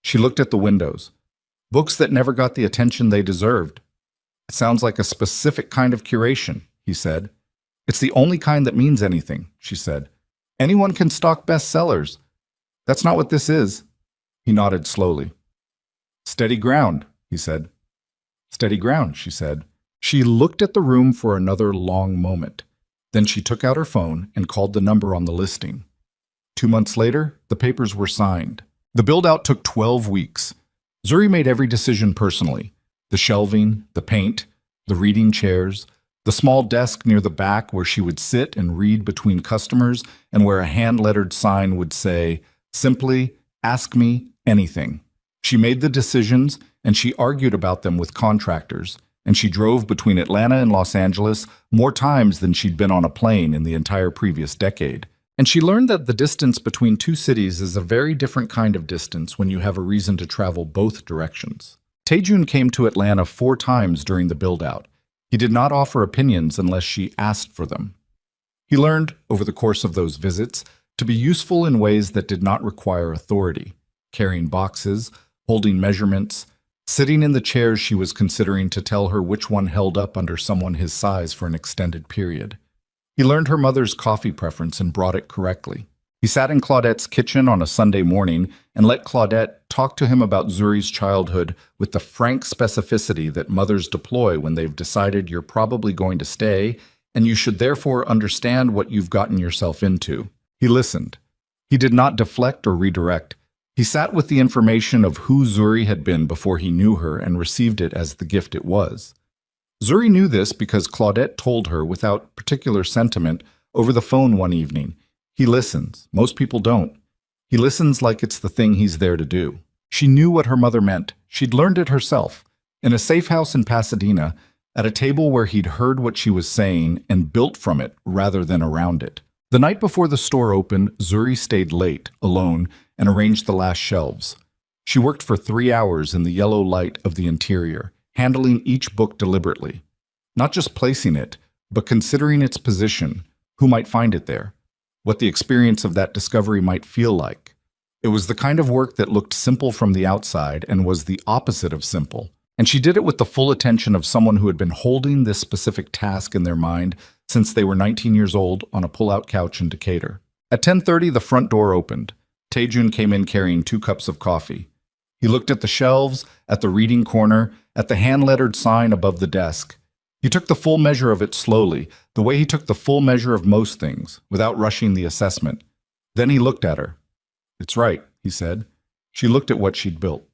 She looked at the windows. Books that never got the attention they deserved. It sounds like a specific kind of curation, he said. It's the only kind that means anything, she said. Anyone can stock bestsellers. That's not what this is. He nodded slowly. Steady ground, he said. Steady ground, she said. She looked at the room for another long moment. Then she took out her phone and called the number on the listing. 2 months later, the papers were signed. The build-out took 12 weeks. Zuri made every decision personally. The shelving, the paint, the reading chairs, the small desk near the back where she would sit and read between customers and where a hand-lettered sign would say, simply, ask me anything. She made the decisions, and she argued about them with contractors, and she drove between Atlanta and Los Angeles more times than she'd been on a plane in the entire previous decade. And she learned that the distance between two cities is a very different kind of distance when you have a reason to travel both directions. Taejun came to Atlanta 4 times during the build-out. He did not offer opinions unless she asked for them. He learned, over the course of those visits, to be useful in ways that did not require authority, carrying boxes, holding measurements, sitting in the chairs she was considering to tell her which one held up under someone his size for an extended period. He learned her mother's coffee preference and brought it correctly. He sat in Claudette's kitchen on a Sunday morning and let Claudette talk to him about Zuri's childhood with the frank specificity that mothers deploy when they've decided you're probably going to stay and you should therefore understand what you've gotten yourself into. He listened. He did not deflect or redirect. He sat with the information of who Zuri had been before he knew her and received it as the gift it was. Zuri knew this because Claudette told her without particular sentiment over the phone one evening. He listens. Most people don't. He listens like it's the thing he's there to do. She knew what her mother meant. She'd learned it herself. In a safe house in Pasadena, at a table where he'd heard what she was saying and built from it rather than around it. The night before the store opened, Zuri stayed late, alone, and arranged the last shelves. She worked for 3 hours in the yellow light of the interior, handling each book deliberately. Not just placing it, but considering its position, who might find it there, what the experience of that discovery might feel like. It was the kind of work that looked simple from the outside and was the opposite of simple. And she did it with the full attention of someone who had been holding this specific task in their mind since they were 19 years old on a pull-out couch in Decatur. At 10:30, the front door opened. Taejun came in carrying 2 cups of coffee. He looked at the shelves, at the reading corner, at the hand-lettered sign above the desk. He took the full measure of it slowly, the way he took the full measure of most things, without rushing the assessment. Then he looked at her. "It's right," he said. She looked at what she'd built.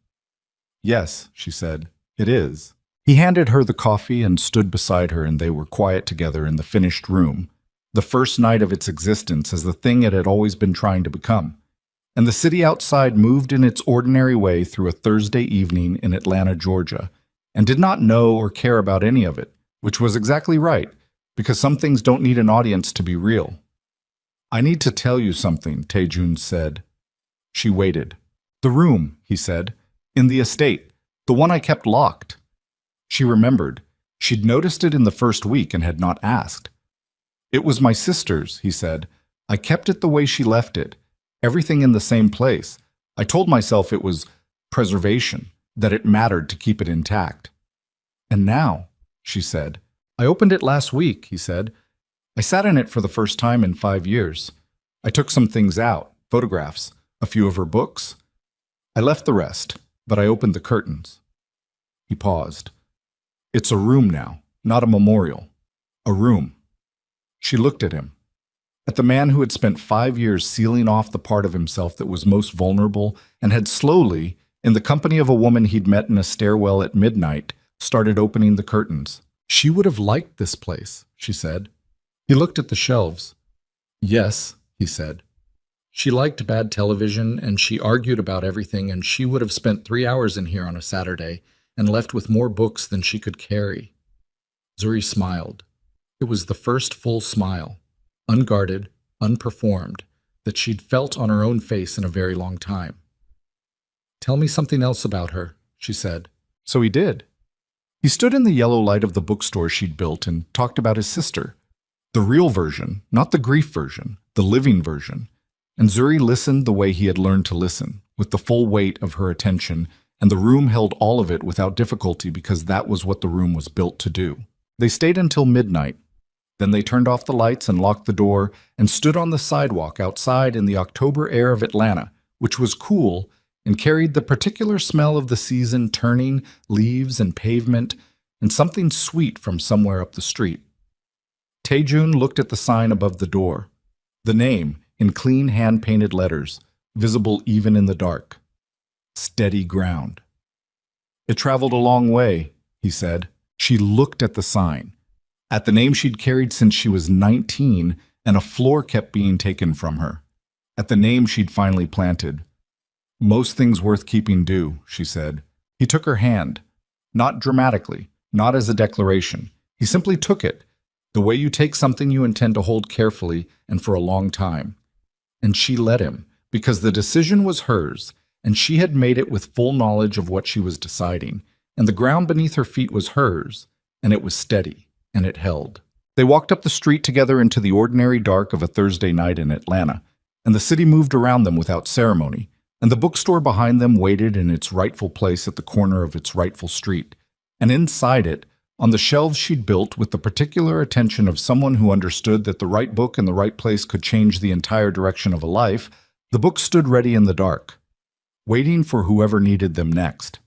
"Yes," she said, "it is." He handed her the coffee and stood beside her, and they were quiet together in the finished room, the first night of its existence as the thing it had always been trying to become. And the city outside moved in its ordinary way through a Thursday evening in Atlanta, Georgia, and did not know or care about any of it, which was exactly right, because some things don't need an audience to be real. "I need to tell you something," Taejun said. She waited. "The room," he said, "in the estate, the one I kept locked." She remembered. She'd noticed it in the first week and had not asked. "It was my sister's," he said. "I kept it the way she left it, everything in the same place. I told myself it was preservation, that it mattered to keep it intact." "And now," she said. "I opened it last week," he said. "I sat in it for the first time in 5 years. I took some things out, photographs, a few of her books. I left the rest, but I opened the curtains." He paused. "It's a room now, not a memorial. A room." She looked at him. At the man who had spent 5 years sealing off the part of himself that was most vulnerable and had slowly, in the company of a woman he'd met in a stairwell at midnight, started opening the curtains. She would have liked this place, she said. He looked at the shelves. Yes, he said. She liked bad television, and she argued about everything, and she would have spent 3 hours in here on a Saturday and left with more books than she could carry. Zuri smiled. It was the first full smile, unguarded, unperformed, that she'd felt on her own face in a very long time. Tell me something else about her, she said. So he did. He stood in the yellow light of the bookstore she'd built and talked about his sister. The real version, not the grief version, the living version. And Zuri listened the way he had learned to listen, with the full weight of her attention, and the room held all of it without difficulty because that was what the room was built to do. They stayed until midnight. Then they turned off the lights and locked the door and stood on the sidewalk outside in the October air of Atlanta, which was cool and carried the particular smell of the season, turning, leaves and pavement, and something sweet from somewhere up the street. Taejun looked at the sign above the door. The name, in clean hand-painted letters, visible even in the dark. Steady ground. It traveled a long way, he said. She looked at the sign, at the name she'd carried since she was 19, and a floor kept being taken from her. At the name she'd finally planted. Most things worth keeping do, she said. He took her hand. Not dramatically, not as a declaration. He simply took it, the way you take something you intend to hold carefully and for a long time. And she let him, because the decision was hers, and she had made it with full knowledge of what she was deciding, and the ground beneath her feet was hers, and it was steady, and it held. They walked up the street together into the ordinary dark of a Thursday night in Atlanta, and the city moved around them without ceremony, and the bookstore behind them waited in its rightful place at the corner of its rightful street, and inside it, on the shelves she'd built with the particular attention of someone who understood that the right book in the right place could change the entire direction of a life, the books stood ready in the dark, waiting for whoever needed them next.